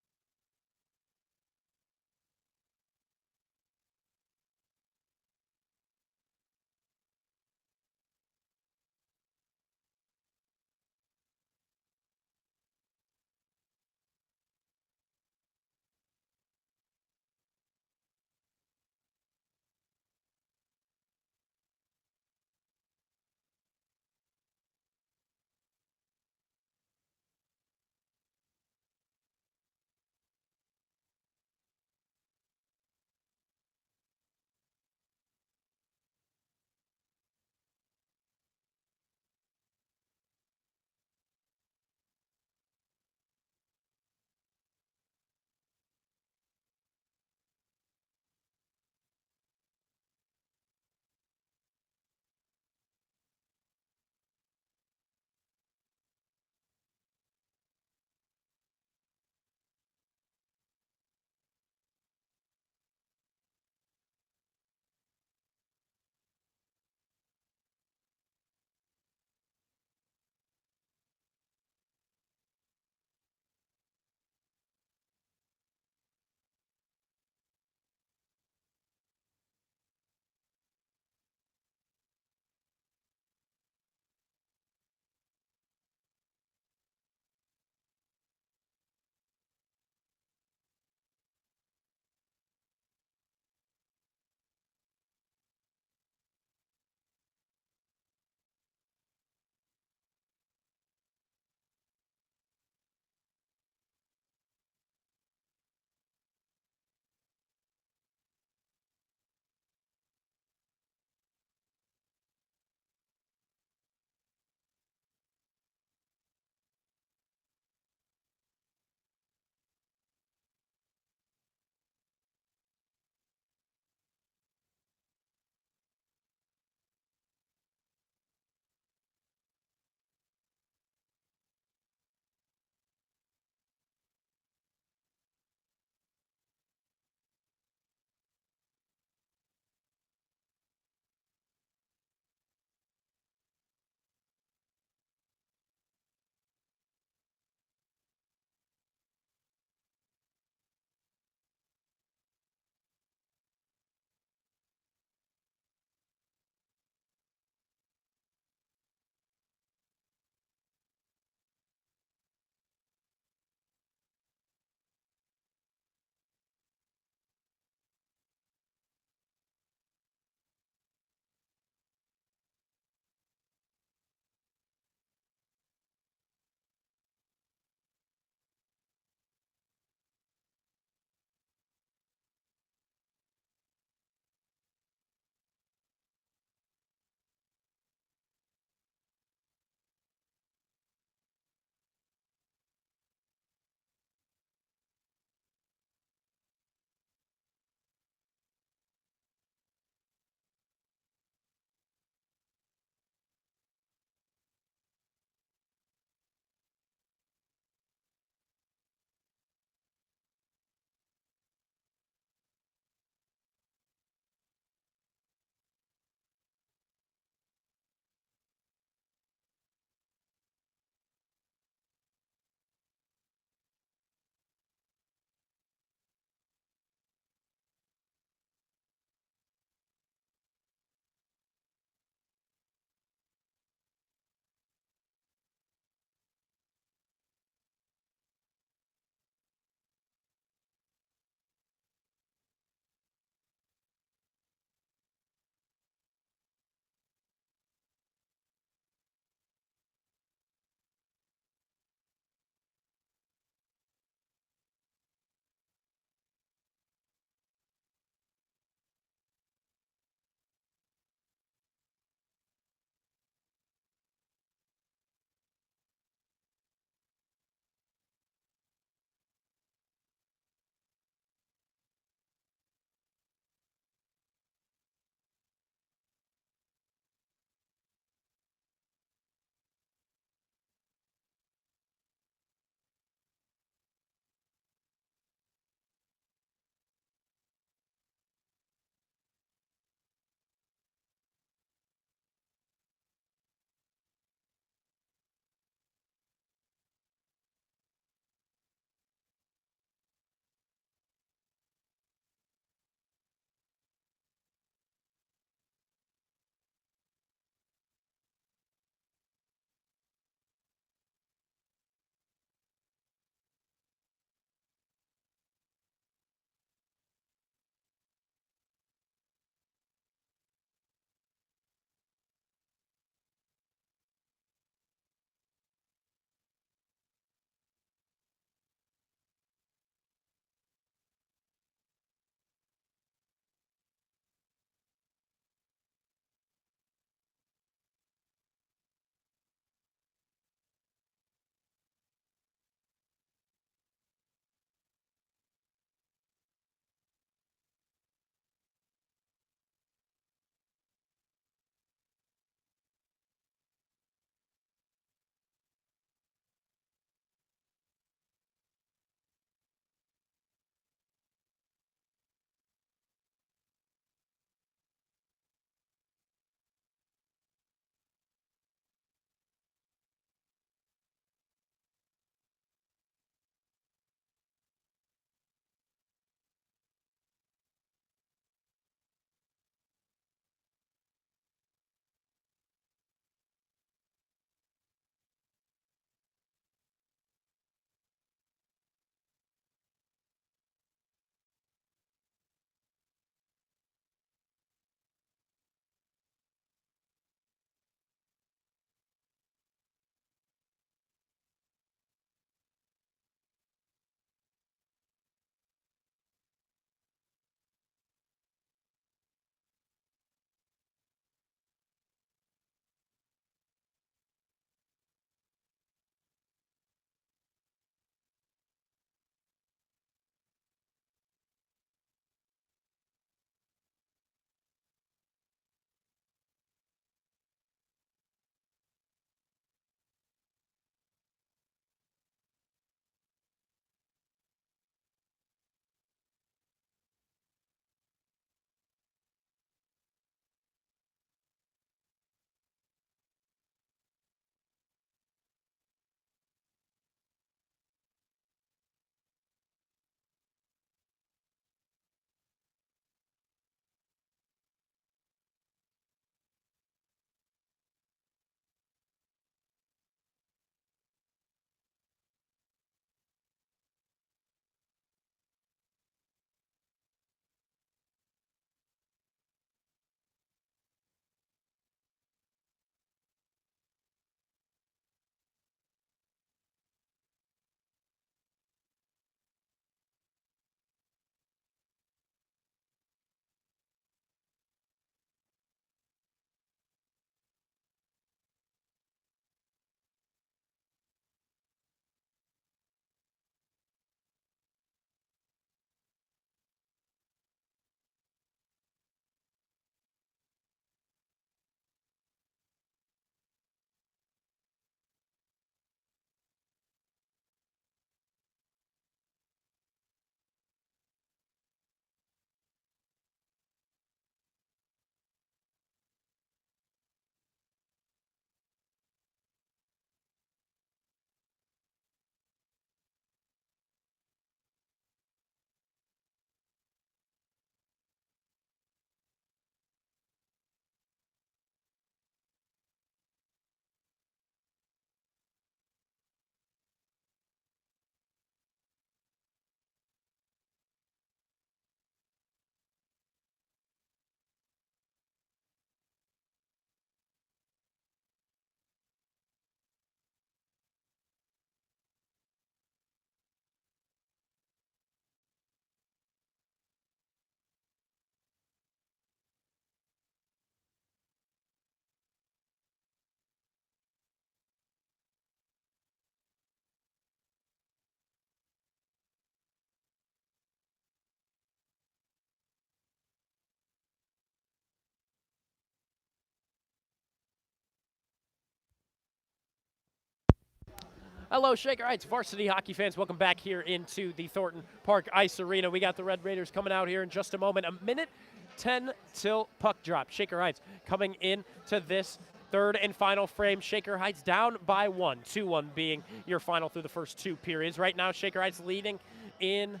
Hello, Shaker Heights Varsity hockey fans. Welcome back here into the Thornton Park Ice Arena. We got the Red Raiders coming out here in just a moment. A minute 10 till puck drop. Shaker Heights coming in to this third and final frame. Shaker Heights down by 1, 2-1 being your final through the first two periods. Right now, Shaker Heights leading in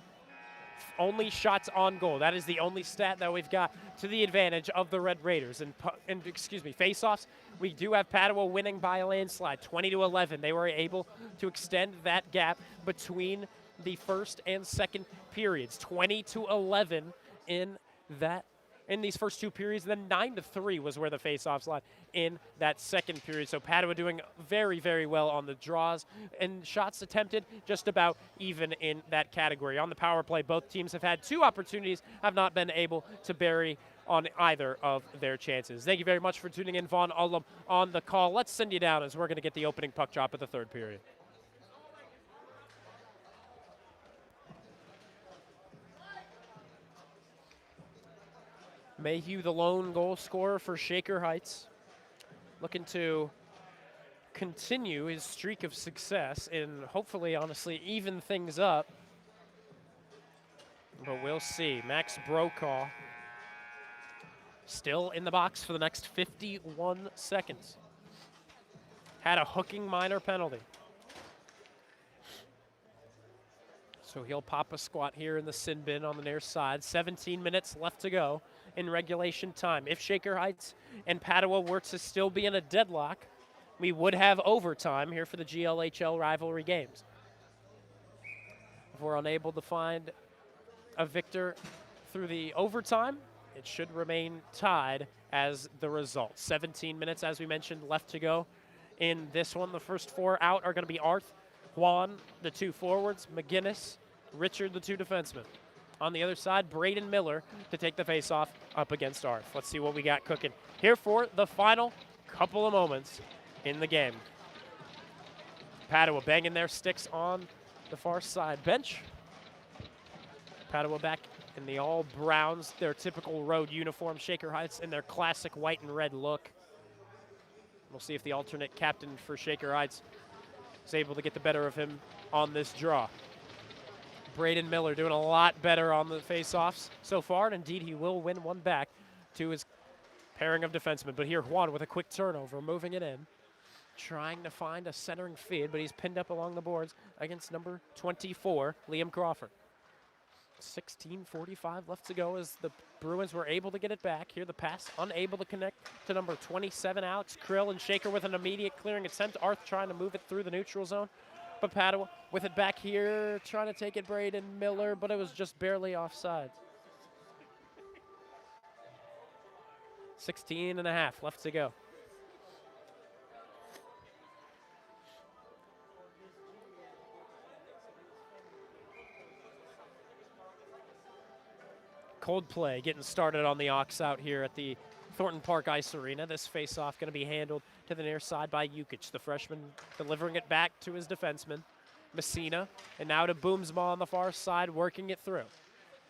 only shots on goal. That is the only stat that we've got to the advantage of the Red Raiders. And face-offs, we do have Padua winning by a landslide, 20-11. They were able to extend that gap between the first and second periods, 20-11 in these first two periods. Then 9-3 was where the face-offs lie in that second period. So Padua doing very, very well on the draws, and shots attempted just about even in that category. On the power play, both teams have had 2 opportunities, have not been able to bury on either of their chances. Thank you very much for tuning in, Vaughn Ullum on the call. Let's send you down as we're going to get the opening puck drop of the third period. Mayhew, the lone goal scorer for Shaker Heights, looking to continue his streak of success and hopefully, honestly, even things up. But we'll see. Max Brokaw still in the box for the next 51 seconds. Had a hooking minor penalty. So he'll pop a squat here in the sin bin on the near side. 17 minutes left to go in regulation time. If Shaker Heights and Padua were to still be in a deadlock, we would have overtime here for the GLHL rivalry games. If we're unable to find a victor through the overtime, it should remain tied as the result. 17 minutes, as we mentioned, left to go in this one. The first 4 out are going to be Arth, Juan, the 2 forwards, McGinnis, Richard, the 2 defensemen. On the other side, Braden Miller to take the faceoff up against Arth. Let's see what we got cooking here for the final couple of moments in the game. Padua banging their sticks on the far side bench. Padua back in the all browns, their typical road uniform. Shaker Heights in their classic white and red look. We'll see if the alternate captain for Shaker Heights is able to get the better of him on this draw. Braden Miller doing a lot better on the face-offs so far, and indeed he will win one back to his pairing of defensemen. But here Juan with a quick turnover, moving it in, trying to find a centering feed, but he's pinned up along the boards against number 24, Liam Crawford. 16:45 left to go as the Bruins were able to get it back. Here the pass unable to connect to number 27, Alex Krill, and Shaker with an immediate clearing attempt. Arth trying to move it through the neutral zone. But Padua with it back here, trying to take it Braden Miller, but it was just barely offside. 16.5 left to go. Coldplay getting started on the aux out here at the Thornton Park Ice Arena. This face-off going to be handled to the near side by Jukic, the freshman delivering it back to his defenseman, Messina, and now to Boomsma on the far side, working it through.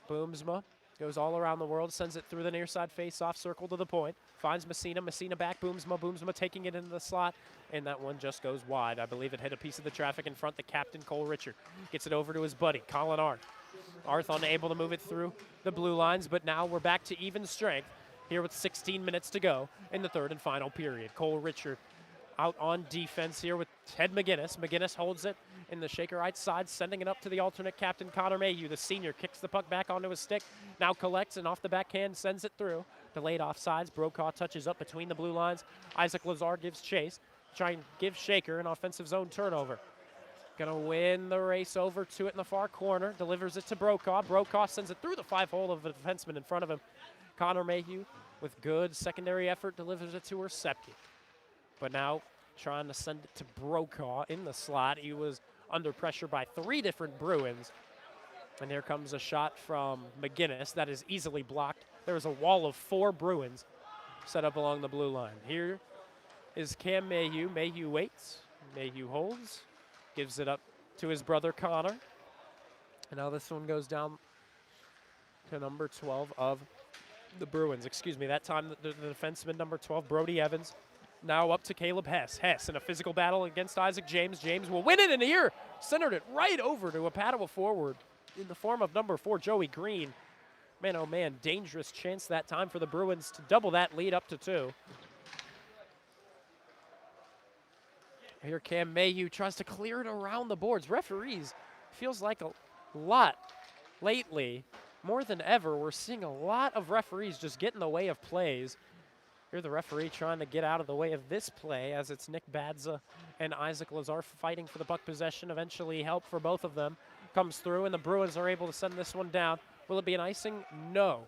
Boomsma goes all around the world, sends it through the near side face-off circle to the point, finds Messina, Messina back, Boomsma taking it into the slot, and that one just goes wide. I believe it hit a piece of the traffic in front. The captain, Cole Richard, gets it over to his buddy, Colin Arth. Arth unable to move it through the blue lines, but now we're back to even strength here with 16 minutes to go in the third and final period. Cole Richard out on defense here with Ted McGinnis. McGinnis holds it in the Shaker Heights side, sending it up to the alternate captain, Connor Mayhew. The senior kicks the puck back onto his stick, now collects and off the backhand sends it through. Delayed offsides, Brokaw touches up between the blue lines. Isaac Lazar gives chase, trying to give Shaker an offensive zone turnover. Gonna win the race over to it in the far corner, delivers it to Brokaw. Brokaw sends it through the 5-hole of the defenseman in front of him. Connor Mayhew, with good secondary effort, delivers it to Recepke. But now trying to send it to Brokaw in the slot. He was under pressure by 3 different Bruins. And here comes a shot from McGinnis that is easily blocked. There was a wall of 4 Bruins set up along the blue line. Here is Cam Mayhew. Mayhew waits. Mayhew holds. Gives it up to his brother Connor. And now this one goes down to number 12 of the Bruins. Excuse me, that time the defenseman number 12, Brody Evans, Now up to Caleb Hess. Hess in a physical battle against Isaac James. James will win it in the ear. Centered it right over to a Padua forward in the form of number 4, Joey Green. Man, oh man, dangerous chance that time for the Bruins to double that lead up to 2. Here Cam Mayhew tries to clear it around the boards. Referees, feels like a lot lately, more than ever, we're seeing a lot of referees just get in the way of plays. Here the referee trying to get out of the way of this play as it's Nick Badza and Isaac Lazar fighting for the puck possession. Eventually help for both of them comes through and the Bruins are able to send this one down. Will it be an icing? No.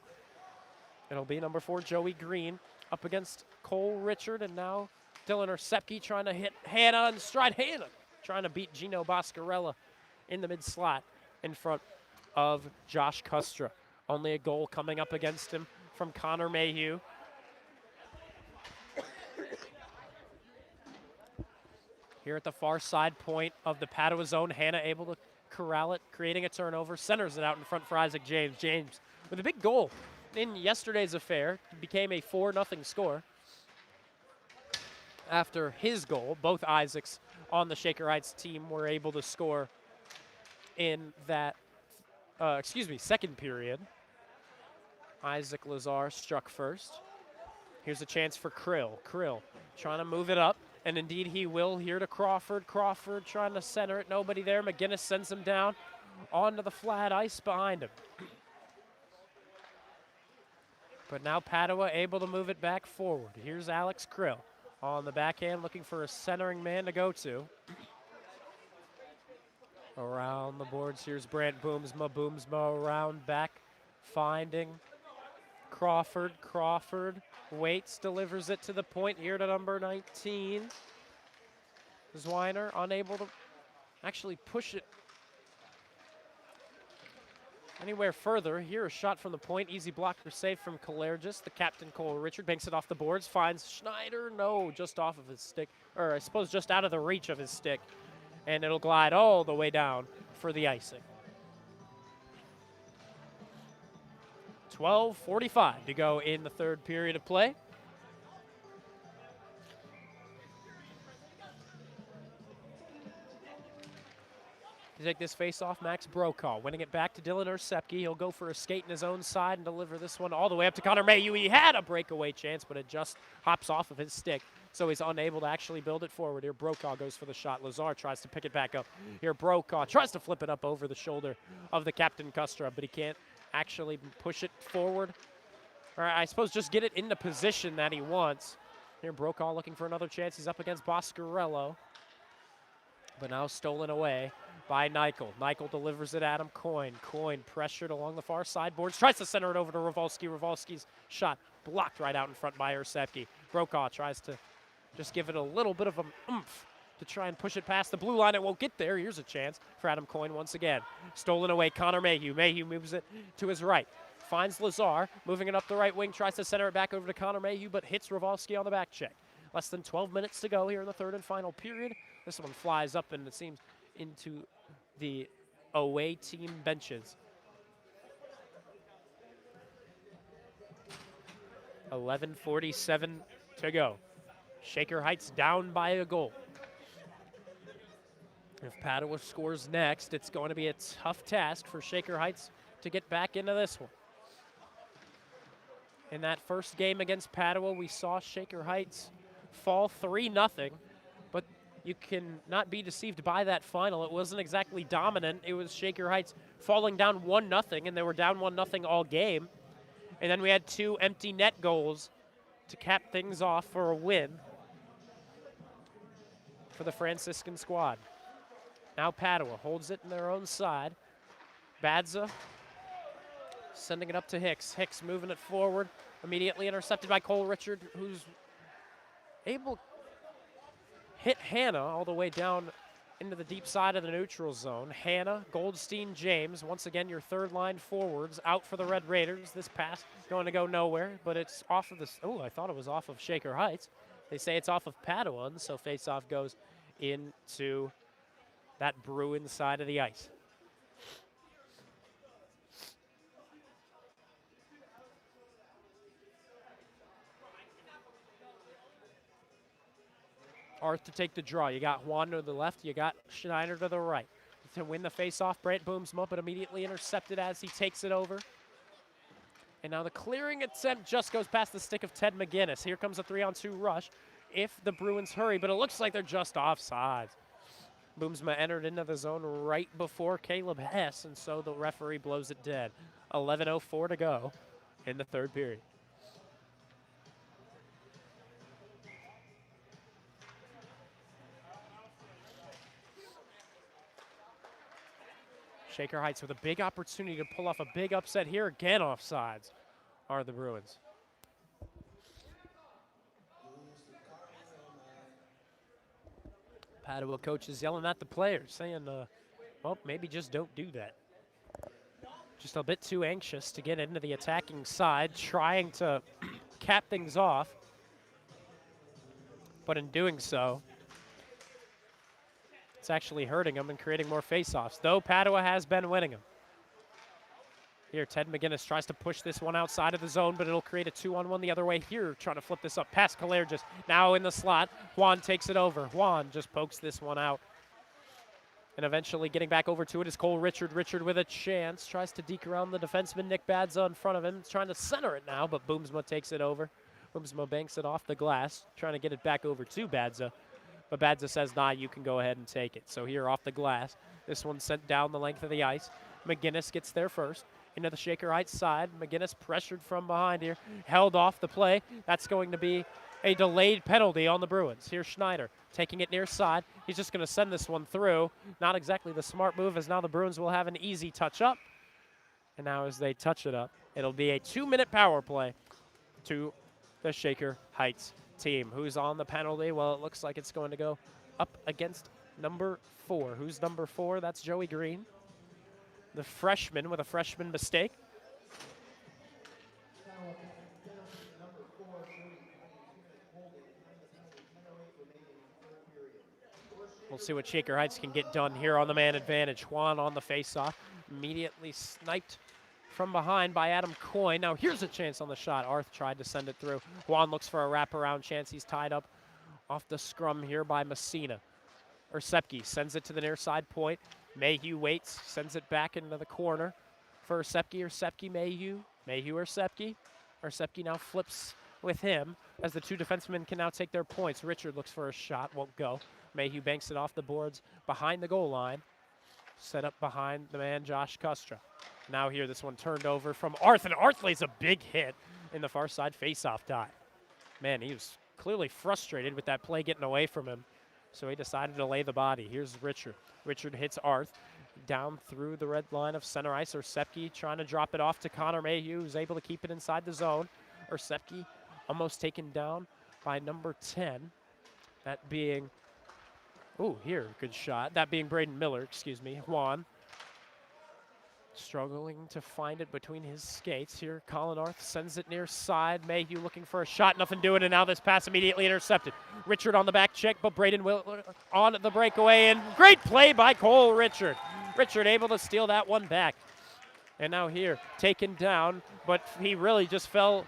It'll be number 4, Joey Green, up against Cole Richard, and now Dylan Orsepke trying to hit Hannah in stride. Hannah trying to beat Gino Boscarella in the mid-slot in front of Josh Kustra. Only a goal coming up against him from Connor Mayhew. Here at the far side point of the Padua zone, Hannah able to corral it, creating a turnover, centers it out in front for Isaac James. James with a big goal in yesterday's affair, became a 4-0 score. After his goal, both Isaacs on the Shaker Heights team were able to score in that, second period. Isaac Lazar struck first. Here's a chance for Krill. Krill trying to move it up, and indeed he will here to Crawford. Crawford trying to center it, nobody there. McGinnis sends him down onto the flat ice behind him. But now Padua able to move it back forward. Here's Alex Krill on the backhand, looking for a centering man to go to. Around the boards, here's Brant Boomsma. Boomsma around back, finding Crawford. Crawford waits, delivers it to the point here to number 19. Zwiner unable to actually push it anywhere further. Here a shot from the point, easy blocker save from Kalergis. The captain Cole Richard banks it off the boards, finds Schneider. No, just off of his stick, or I suppose just out of the reach of his stick. And it'll glide all the way down for the icing. 12:45 to go in the third period of play. To take this face-off, Max Brokaw winning it back to Dylan Orsepke. He'll go for a skate in his own side and deliver this one all the way up to Connor Mayhew. He had a breakaway chance, but it just hops off of his stick, so he's unable to actually build it forward. Here Brokaw goes for the shot. Lazar tries to pick it back up. Here Brokaw tries to flip it up over the shoulder of the captain Kustra, but he can't actually push it forward, or I suppose just get it in the position that he wants. Here Brokaw looking for another chance. He's up against Boscarello, but now stolen away by Nichol. Nichol delivers it at him. Coyne pressured along the far side boards. Tries to center it over to Rafalski. Rafalski's shot blocked right out in front by Orsepke. Brokaw tries to just give it a little bit of an oomph to try and push it past the blue line. It won't get there. Here's a chance for Adam Coyne once again. Stolen away, Connor Mayhew. Mayhew moves it to his right. Finds Lazar, moving it up the right wing. Tries to center it back over to Connor Mayhew, but hits Rafalski on the back check. Less than 12 minutes to go here in the third and final period. This one flies up, and it seems into the away team benches. 11:47 to go. Shaker Heights down by a goal. If Padua scores next, it's going to be a tough task for Shaker Heights to get back into this one. In that first game against Padua, we saw Shaker Heights fall 3-0, but you can not be deceived by that final. It wasn't exactly dominant. It was Shaker Heights falling down 1-0, and they were down 1-0 all game. And then we had 2 empty net goals to cap things off for a win for the Franciscan squad. Now Padua holds it in their own side. Badza sending it up to Hicks. Hicks moving it forward, immediately intercepted by Cole Richard, who's able to hit Hannah all the way down into the deep side of the neutral zone. Hannah, Goldstein, James, once again your third line forwards out for the Red Raiders. This pass going to go nowhere, but it's off of this. Oh, I thought it was off of Shaker Heights. They say it's off of Padua, so faceoff goes into that Bruin side of the ice. Arth to take the draw. You got Juan to the left. You got Schneider to the right. To win the face-off, Brant booms him up, but immediately intercepted as he takes it over. And now the clearing attempt just goes past the stick of Ted McGinnis. Here comes a 3-on-2 rush if the Bruins hurry, but it looks like they're just offside. Boomsma entered into the zone right before Caleb Hess, and so the referee blows it dead. 11:04 to go in the third period. Shaker Heights with a big opportunity to pull off a big upset here. Again, offsides are the Bruins. Padua coach is yelling at the players, saying, well, maybe just don't do that. Just a bit too anxious to get into the attacking side, trying to cap things off. But in doing so, it's actually hurting them and creating more face-offs, though Padua has been winning them. Here, Ted McGinnis tries to push this one outside of the zone, but it'll create a 2-on-1 the other way here, trying to flip this up past Kalergis. Now in the slot, Juan takes it over. Juan just pokes this one out. And eventually getting back over to it is Cole Richard. Richard with a chance, tries to deke around the defenseman, Nick Badza in front of him. He's trying to center it now, but Boomsma takes it over. Boomsma banks it off the glass, trying to get it back over to Badza. But Badza says, nah, you can go ahead and take it. So here off the glass, this one's sent down the length of the ice. McGinnis gets there first. Into the Shaker Heights side. McGinnis pressured from behind here. Held off the play. That's going to be a delayed penalty on the Bruins. Here's Schneider taking it near side. He's just going to send this one through. Not exactly the smart move, as now the Bruins will have an easy touch up. And now as they touch it up, it'll be a 2-minute power play to the Shaker Heights team. Who's on the penalty? Well, it looks like it's going to go up against number 4. Who's number 4? That's Joey Green, the freshman with a freshman mistake. We'll see what Shaker Heights can get done here on the man advantage. Juan on the faceoff, immediately sniped from behind by Adam Coyne. Now here's a chance on the shot. Arth tried to send it through. Juan looks for a wraparound chance. He's tied up off the scrum here by Messina. Ersepke sends it to the near side point. Mayhew waits, sends it back into the corner for Ersepke. Ersepke, Mayhew. Mayhew, Ersepke. Ersepke now flips with him as the two defensemen can now take their points. Richard looks for a shot, won't go. Mayhew banks it off the boards behind the goal line. Set up behind the man, Josh Kustra. Now here, this one turned over from Arth, and Arth lays a big hit in the far side faceoff die. Man, he was clearly frustrated with that play getting away from him, so he decided to lay the body. Here's Richard. Richard hits Arth down through the red line of center ice. Ersepke trying to drop it off to Connor Mayhew, who's able to keep it inside the zone. Ersepke almost taken down by number 10. That being, here, good shot. That being Braden Miller, Juan. Struggling to find it between his skates. Here, Colin Arth sends it near side. Mayhew looking for a shot, nothing doing, and now this pass immediately intercepted. Richard on the back check, but Braden Miller on the breakaway, and great play by Cole Richard. Richard able to steal that one back. And now here, taken down, but he really just fell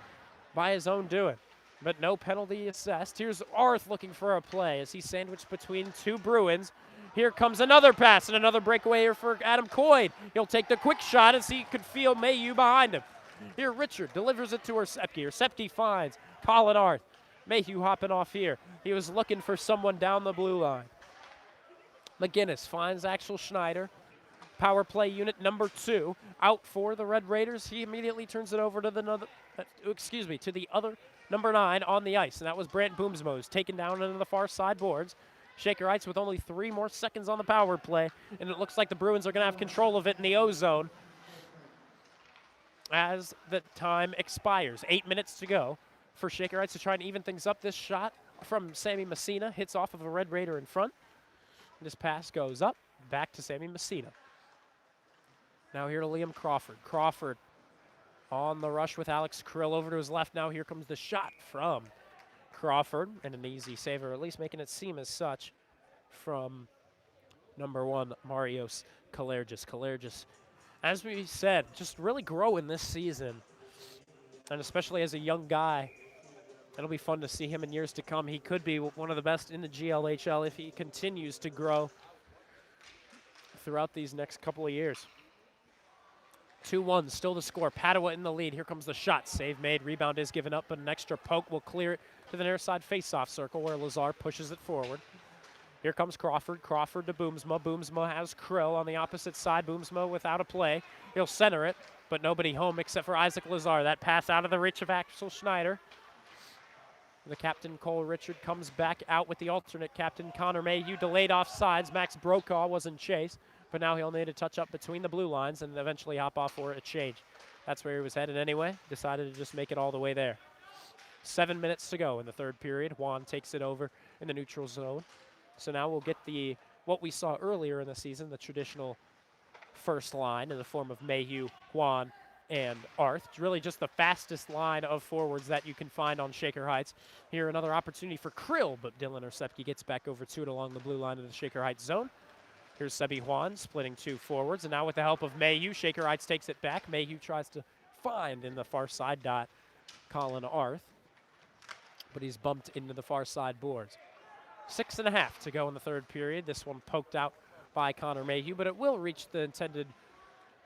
by his own doing. But no penalty assessed. Here's Arth looking for a play as he's sandwiched between two Bruins. Here comes another pass and another breakaway here for Adam Coyne. He'll take the quick shot as he could feel Mayhew behind him. Here Richard delivers it to Ersepke. Ersepke finds Colin Arth. Mayhew hopping off here. He was looking for someone down the blue line. McGinnis finds Axel Schneider. Power play unit number 2 out for the Red Raiders. He immediately turns it over to the other number 9 on the ice, and that was Brant Boomsma, who's taken down into the far side boards. Shaker Heights with only 3 more seconds on the power play, and it looks like the Bruins are going to have control of it in the O-zone as the time expires. 8 minutes to go for Shaker Heights to try and even things up. This shot from Sammy Messina hits off of a Red Raider in front. This pass goes up, back to Sammy Messina. Now here to Liam Crawford. Crawford on the rush with Alex Krill over to his left. Now here comes the shot from Crawford, and an easy save, or at least making it seem as such, from number 1, Marios Kalergis. Kalergis, as we said, just really growing this season, and especially as a young guy, It'll be fun to see him in years to come. He could be one of the best in the GLHL if he continues to grow throughout these next couple of years. 2-1, still the score. Padua in the lead. Here comes the shot. Save made. Rebound is given up, but an extra poke will clear it to the near side face-off circle where Lazar pushes it forward. Here comes Crawford. Crawford to Boomsma. Boomsma has Krill on the opposite side. Boomsma without a play. He'll center it, but nobody home except for Isaac Lazar. That pass out of the reach of Axel Schneider. The captain, Cole Richard, comes back out with the alternate captain, Connor Mayhew, delayed off sides. Max Brokaw was in chase, but now he'll need a touch up between the blue lines and eventually hop off for a change. That's where he was headed anyway. Decided to just make it all the way there. 7 minutes to go in the third period. Juan takes it over in the neutral zone. So now we'll get what we saw earlier in the season, the traditional first line in the form of Mayhew, Juan, and Arth. It's really just the fastest line of forwards that you can find on Shaker Heights. Here another opportunity for Krill, but Dylan Orsepke gets back over to it along the blue line of the Shaker Heights zone. Here's Sebi Juan splitting two forwards, and now with the help of Mayhew, Shaker Heights takes it back. Mayhew tries to find in the far side dot Colin Arth, but he's bumped into the far side boards. 6.5 to go in the third period. This one poked out by Connor Mayhew, but it will reach the intended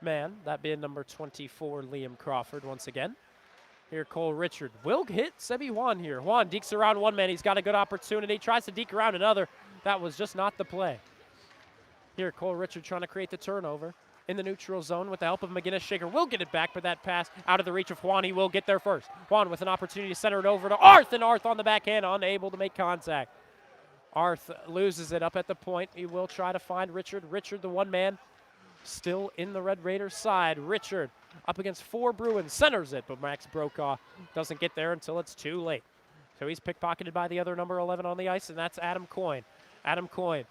man, that being number 24, Liam Crawford once again. Here, Cole Richard will hit Sebi Juan here. Juan dekes around one man. He's got a good opportunity. Tries to deke around another. That was just not the play. Here, Cole Richard trying to create the turnover in the neutral zone with the help of McGinnis. Shaker will get it back, but that pass out of the reach of Juan. He will get there first. Juan with an opportunity to center it over to Arth, and Arth on the backhand, unable to make contact. Arth loses it up at the point. He will try to find Richard. Richard, the one man, still in the Red Raiders side. Richard up against 4 Bruins, centers it, but Max Brokaw doesn't get there until it's too late. So he's pickpocketed by the other number 11 on the ice, and that's Adam Coyne. Adam Coyne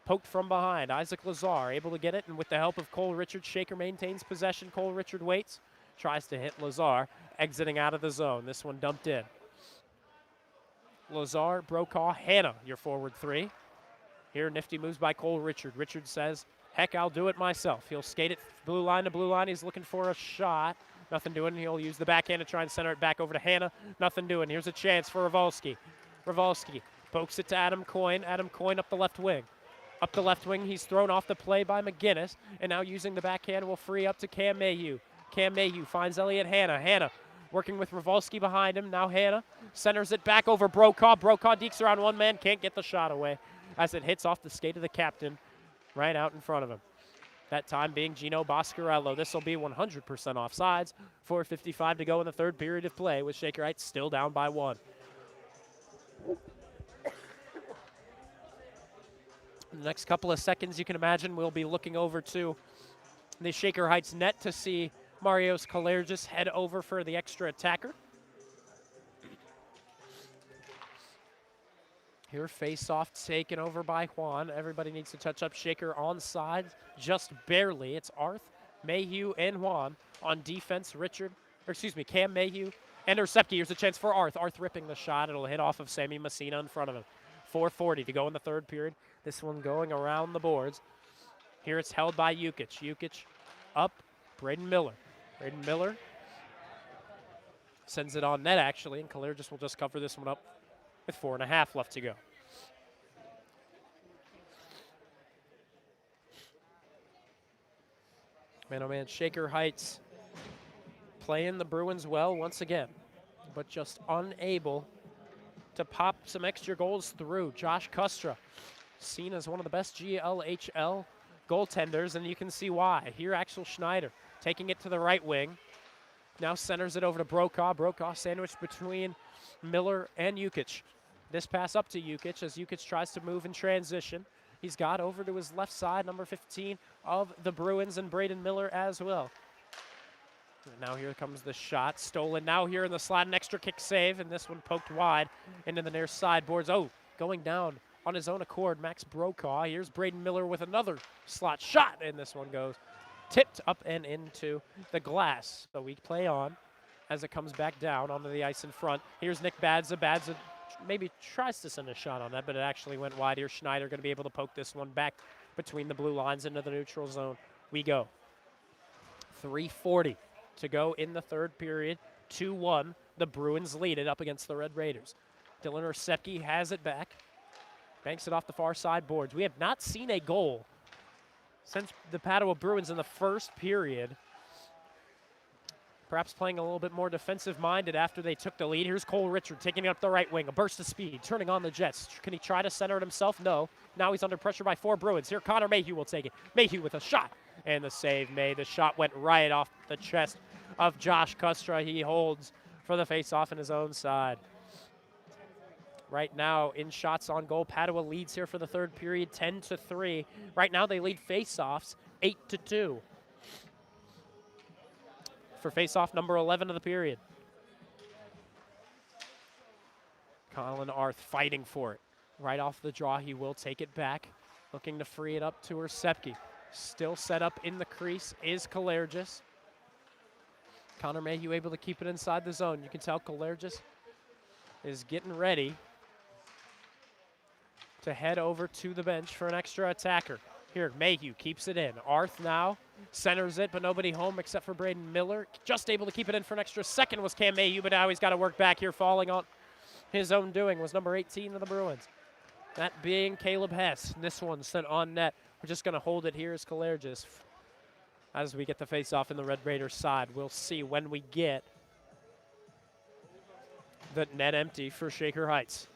poked from behind. Isaac Lazar able to get it, and with the help of Cole Richard, Shaker maintains possession. Cole Richard waits, tries to hit Lazar, exiting out of the zone. This one dumped in. Lazar, Brokaw, Hannah, your forward three. Here, nifty moves by Cole Richard. Richard says, heck, I'll do it myself. He'll skate it blue line to blue line. He's looking for a shot. Nothing doing. He'll use the backhand to try and center it back over to Hannah. Nothing doing. Here's a chance for Rafalski. Rafalski pokes it to Adam Coyne. Adam Coyne up the left wing. Up the left wing, he's thrown off the play by McGinnis, and now using the backhand will free up to Cam Mayhew. Cam Mayhew finds Elliot Hannah. Hannah working with Rafalski behind him. Now Hannah centers it back over Brokaw. Brokaw dekes around one man, can't get the shot away as it hits off the skate of the captain right out in front of him. That time being Gino Boscarello. This will be 100% offsides. 4:55 to go in the third period of play with Shaker Heights still down by 1. In the next couple of seconds, you can imagine we'll be looking over to the Shaker Heights net to see Marios Kalergis head over for the extra attacker. Here, face-off taken over by Juan. Everybody needs to touch up. Shaker onside, just barely. It's Arth, Mayhew, and Juan. On defense, Cam Mayhew and Orsepke. Here's a chance for Arth. Arth ripping the shot. It'll hit off of Sammy Messina in front of him. 4:40 to go in the third period. This one going around the boards. Here it's held by Jukic. Jukic up, Braden Miller. Braden Miller sends it on net, actually, and Kalergis will just cover this one up with 4.5 left to go. Man, oh man, Shaker Heights playing the Bruins well once again, but just unable to pop some extra goals through. Josh Kustra, seen as one of the best GLHL goaltenders, and you can see why. Here, Axel Schneider taking it to the right wing. Now centers it over to Brokaw. Brokaw sandwiched between Miller and Jukic. This pass up to Jukic as Jukic tries to move in transition. He's got over to his left side, number 15 of the Bruins, and Braden Miller as well. And now here comes the shot, stolen now here in the slot, an extra kick save, and this one poked wide into the near side boards. Oh, going down on his own accord, Max Brokaw. Here's Braden Miller with another slot shot, and this one goes tipped up and into the glass. So we play on as it comes back down onto the ice in front. Here's Nick Badza. Badza maybe tries to send a shot on that, but it actually went wide. Here, Schneider going to be able to poke this one back between the blue lines into the neutral zone. We go. 3:40 to go in the third period. 2-1. The Bruins lead it up against the Red Raiders. Dylan Orsepke has it back. Banks it off the far side boards. We have not seen a goal since the Padua Bruins in the first period. Perhaps playing a little bit more defensive-minded after they took the lead. Here's Cole Richard taking it up the right wing. A burst of speed, turning on the Jets. Can he try to center it himself? No. Now he's under pressure by 4 Bruins. Here, Connor Mayhew will take it. Mayhew with a shot. And the save made. The shot went right off the chest of Josh Kustra. He holds for the face-off in his own side. Right now, in shots on goal, Padua leads here for the third period, 10-3. Right now, they lead face-offs, 8-2. For face-off number 11 of the period. Colin Arth fighting for it. Right off the draw, he will take it back. Looking to free it up to Orsepke. Still set up in the crease is Kalergis. Connor Mayhew able to keep it inside the zone. You can tell Kalergis is getting ready to head over to the bench for an extra attacker. Here, Mayhew keeps it in. Arth now centers it, but nobody home except for Braden Miller. Just able to keep it in for an extra second was Cam Mayhew, but now he's got to work back here. Falling on his own doing was number 18 of the Bruins. That being Caleb Hess. This one sent on net. We're just going to hold it here as Kalergis. As we get the face-off in the Red Raiders side, we'll see when we get the net empty for Shaker Heights.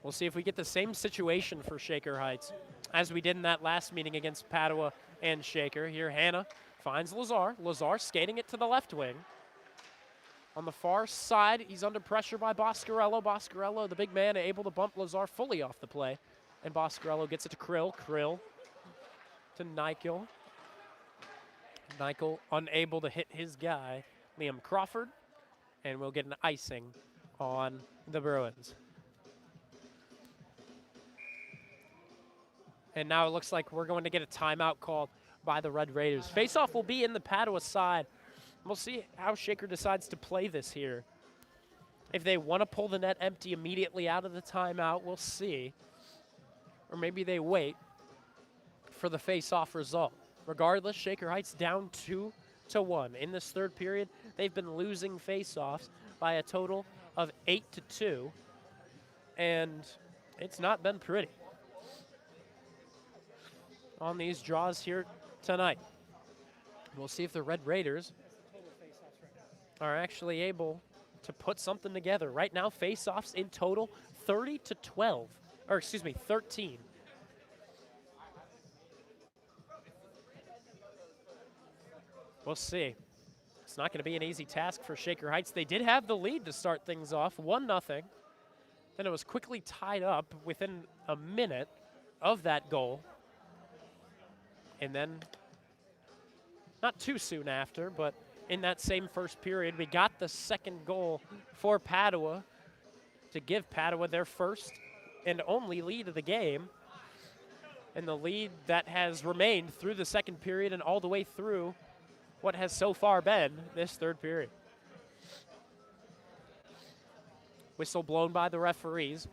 We'll see if we get the same situation for Shaker Heights as we did in that last meeting against Padua and Shaker. Here, Hannah finds Lazar. Lazar skating it to the left wing. On the far side, he's under pressure by Boscarello. Boscarello, the big man, able to bump Lazar fully off the play. And Boscarello gets it to Krill. Krill to Nykel. Nykel unable to hit his guy, Liam Crawford. And we'll get an icing on the Bruins. And now it looks like we're going to get a timeout called by the Red Raiders. Face-off will be in the Padua side. We'll see how Shaker decides to play this here. If they want to pull the net empty immediately out of the timeout, we'll see. Or maybe they wait for the face-off result. Regardless, Shaker Heights down 2-1. In this third period, they've been losing face-offs by a total of 8-2. And it's not been pretty on these draws here tonight. We'll see if the Red Raiders are actually able to put something together. Right now, face-offs in total 13. We'll see. It's not going to be an easy task for Shaker Heights. They did have the lead to start things off, 1-0. Then it was quickly tied up within a minute of that goal. And then, not too soon after, but in that same first period, we got the second goal for Padua to give Padua their first and only lead of the game. And the lead that has remained through the second period and all the way through what has so far been this third period. Whistle blown by the referees.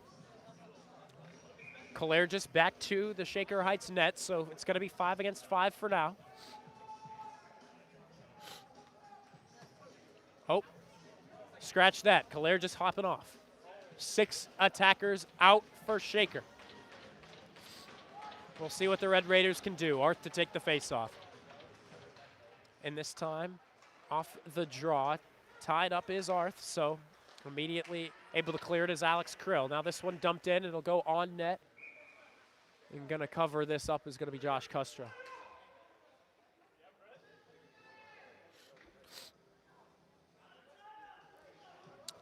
Kalergis back to the Shaker Heights net, so it's going to be 5 against 5 for now. Oh, scratch that. Kalergis hopping off. 6 attackers out for Shaker. We'll see what the Red Raiders can do. Arth to take the face-off. And this time, off the draw, tied up is Arth, so immediately able to clear it is Alex Krill. Now this one dumped in, it'll go on net. And going to cover this up is going to be Josh Kustra.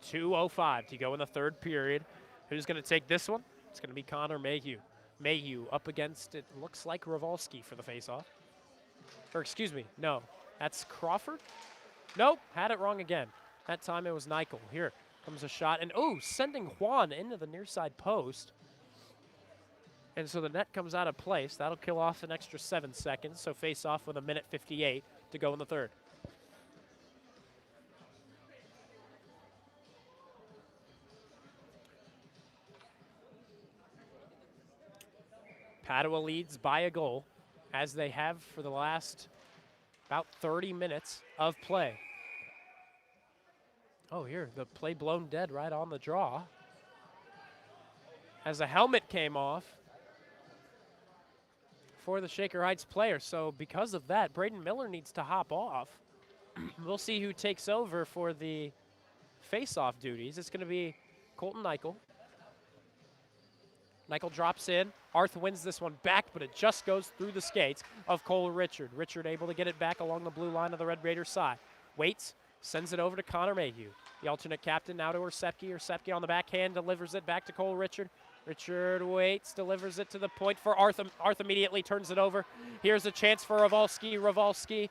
.205 to go in the third period. Who's going to take this one? It's going to be Connor Mayhew. Mayhew up against, it looks like Ravalski for the faceoff. Or excuse me, no. That's Crawford? Nope, had it wrong again. That time it was Nykel. Here comes a shot. And sending Juan into the near side post. And so the net comes out of place. That'll kill off an extra 7 seconds. So face off with 1:58 to go in the third. Padua leads by a goal. as they have for the last about 30 minutes of play. Oh, here, the play blown dead right on the draw. As a helmet came off for the Shaker Heights player. So because of that, Braden Miller needs to hop off. We'll see who takes over for the face-off duties. It's going to be Colton Nichol. Nichol drops in. Arth wins this one back, but it just goes through the skates of Cole Richard. Richard able to get it back along the blue line of the Red Raiders side. Waits, sends it over to Connor Mayhew. The alternate captain now to Orsepke. Orsepke on the backhand delivers it back to Cole Richard. Richard waits, delivers it to the point for Arth. Arth immediately turns it over. Here's a chance for Ravalski. Ravalski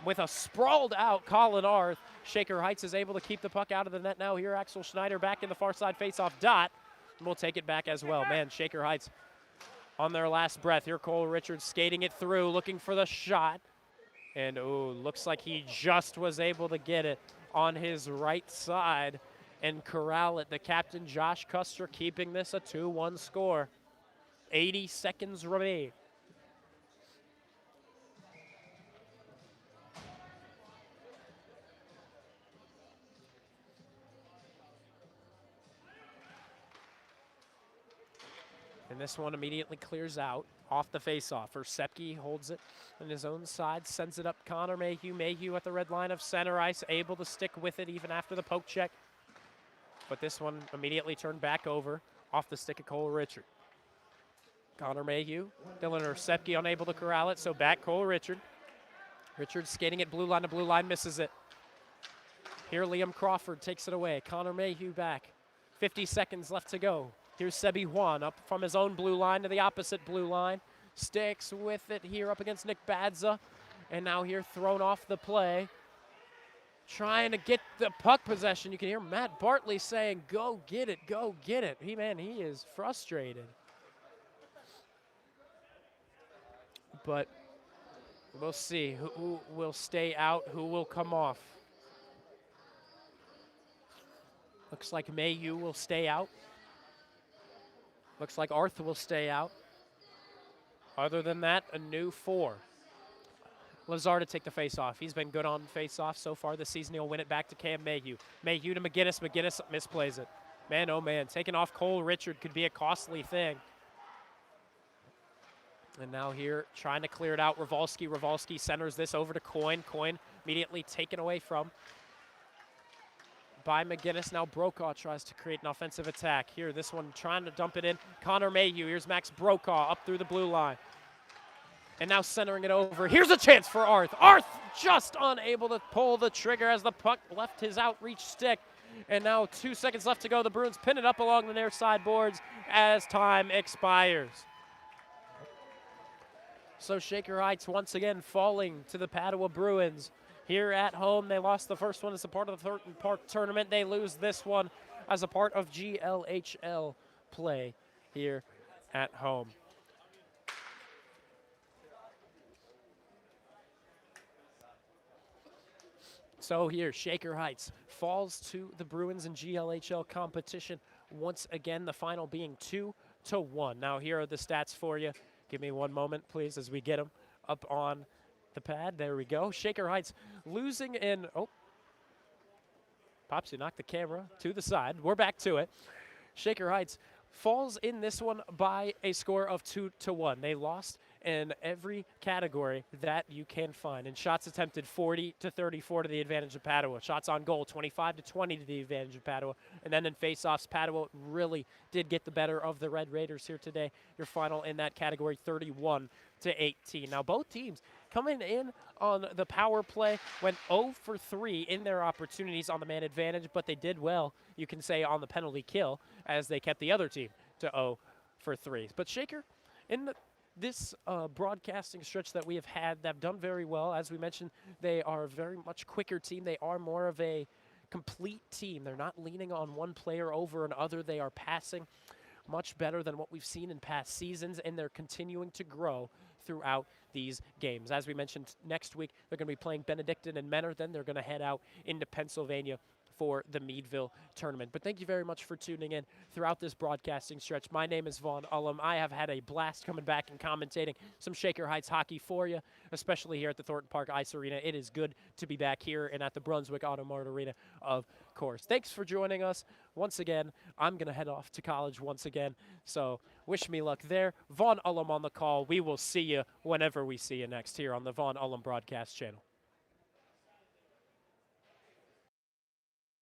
with a sprawled out Colin Arth. Shaker Heights is able to keep the puck out of the net now. Here Axel Schneider back in the far side faceoff dot. We'll take it back as well. Man, Shaker Heights on their last breath. Here Cole Richards skating it through, looking for the shot. And, oh, looks like he just was able to get it on his right side and corral it. The captain, Josh Custer, keeping this a 2-1 score. 80 seconds remain. And this one immediately clears out off the faceoff. Orsepke holds it on his own side, sends it up Connor Mayhew. Mayhew at the red line of center ice, able to stick with it even after the poke check. But this one immediately turned back over off the stick of Cole Richard. Connor Mayhew, Dylan Orsepke unable to corral it, so back Cole Richard. Richard skating at blue line to blue line, misses it. Here Liam Crawford takes it away. Connor Mayhew back. 50 seconds left to go. Here's Sebi Juan up from his own blue line to the opposite blue line. Sticks with it here up against Nick Badza. And now here thrown off the play. Trying to get the puck possession. You can hear Matt Bartley saying, go get it, go get it. He is frustrated. But we'll see who will stay out, who will come off. Looks like Mayhew will stay out. Looks like Arth will stay out. Other than that, a new 4. Lazar to take the face-off. He's been good on face-off so far this season. He'll win it back to Cam Mayhew. Mayhew to McGinnis. McGinnis misplays it. Man, oh man, taking off Cole Richard could be a costly thing. And now here, trying to clear it out, Ravalski. Ravalski centers this over to Coyne. Coyne immediately taken away from by McGinnis. Now Brokaw tries to create an offensive attack. Here, this one trying to dump it in. Connor Mayhew. Here's Max Brokaw up through the blue line. And now centering it over. Here's a chance for Arth. Arth just unable to pull the trigger as the puck left his outreach stick. And now 2 seconds left to go. The Bruins pin it up along the near side boards as time expires. So Shaker Heights once again falling to the Padua Bruins. Here at home, they lost the first one as a part of the Thornton Park tournament. They lose this one as a part of GLHL play here at home. So here, Shaker Heights falls to the Bruins in GLHL competition. Once again, the final being 2-1. Now here are the stats for you. Give me one moment, please, as we get them up on the pad. There we go. Shaker Heights losing in, oh, Pops, you knocked the camera to the side. We're back to it. Shaker Heights falls in this one by a score of 2-1. They lost in every category that you can find. In shots attempted, 40-34 to the advantage of Padua. Shots on goal, 25-20 to the advantage of Padua. And then in faceoffs, Padua really did get the better of the Red Raiders here today. Your final in that category, 31-18. Now both teams coming in on the power play went 0 for 3 in their opportunities on the man advantage, but they did well, you can say, on the penalty kill as they kept the other team to 0 for 3. But Shaker, in this broadcasting stretch that we have had, they've done very well. As we mentioned, they are a very much quicker team. They are more of a complete team. They're not leaning on one player over another. They are passing much better than what we've seen in past seasons, and they're continuing to grow throughout these games. As we mentioned, next week they're going to be playing Benedictine and Menor. Then they're going to head out into Pennsylvania for the Meadville tournament. But thank you very much for tuning in throughout this broadcasting stretch. My name is Vaughn Ullum. I have had a blast coming back and commentating some Shaker Heights hockey for you, especially here at the Thornton Park Ice Arena. It is good to be back here and at the Brunswick Auto Mart Arena, of course. Thanks for joining us. Once again, I'm going to head off to college once again, so wish me luck there. Vaughn Ullum on the call. We will see you whenever we see you next here on the Vaughn Ullum Broadcast Channel.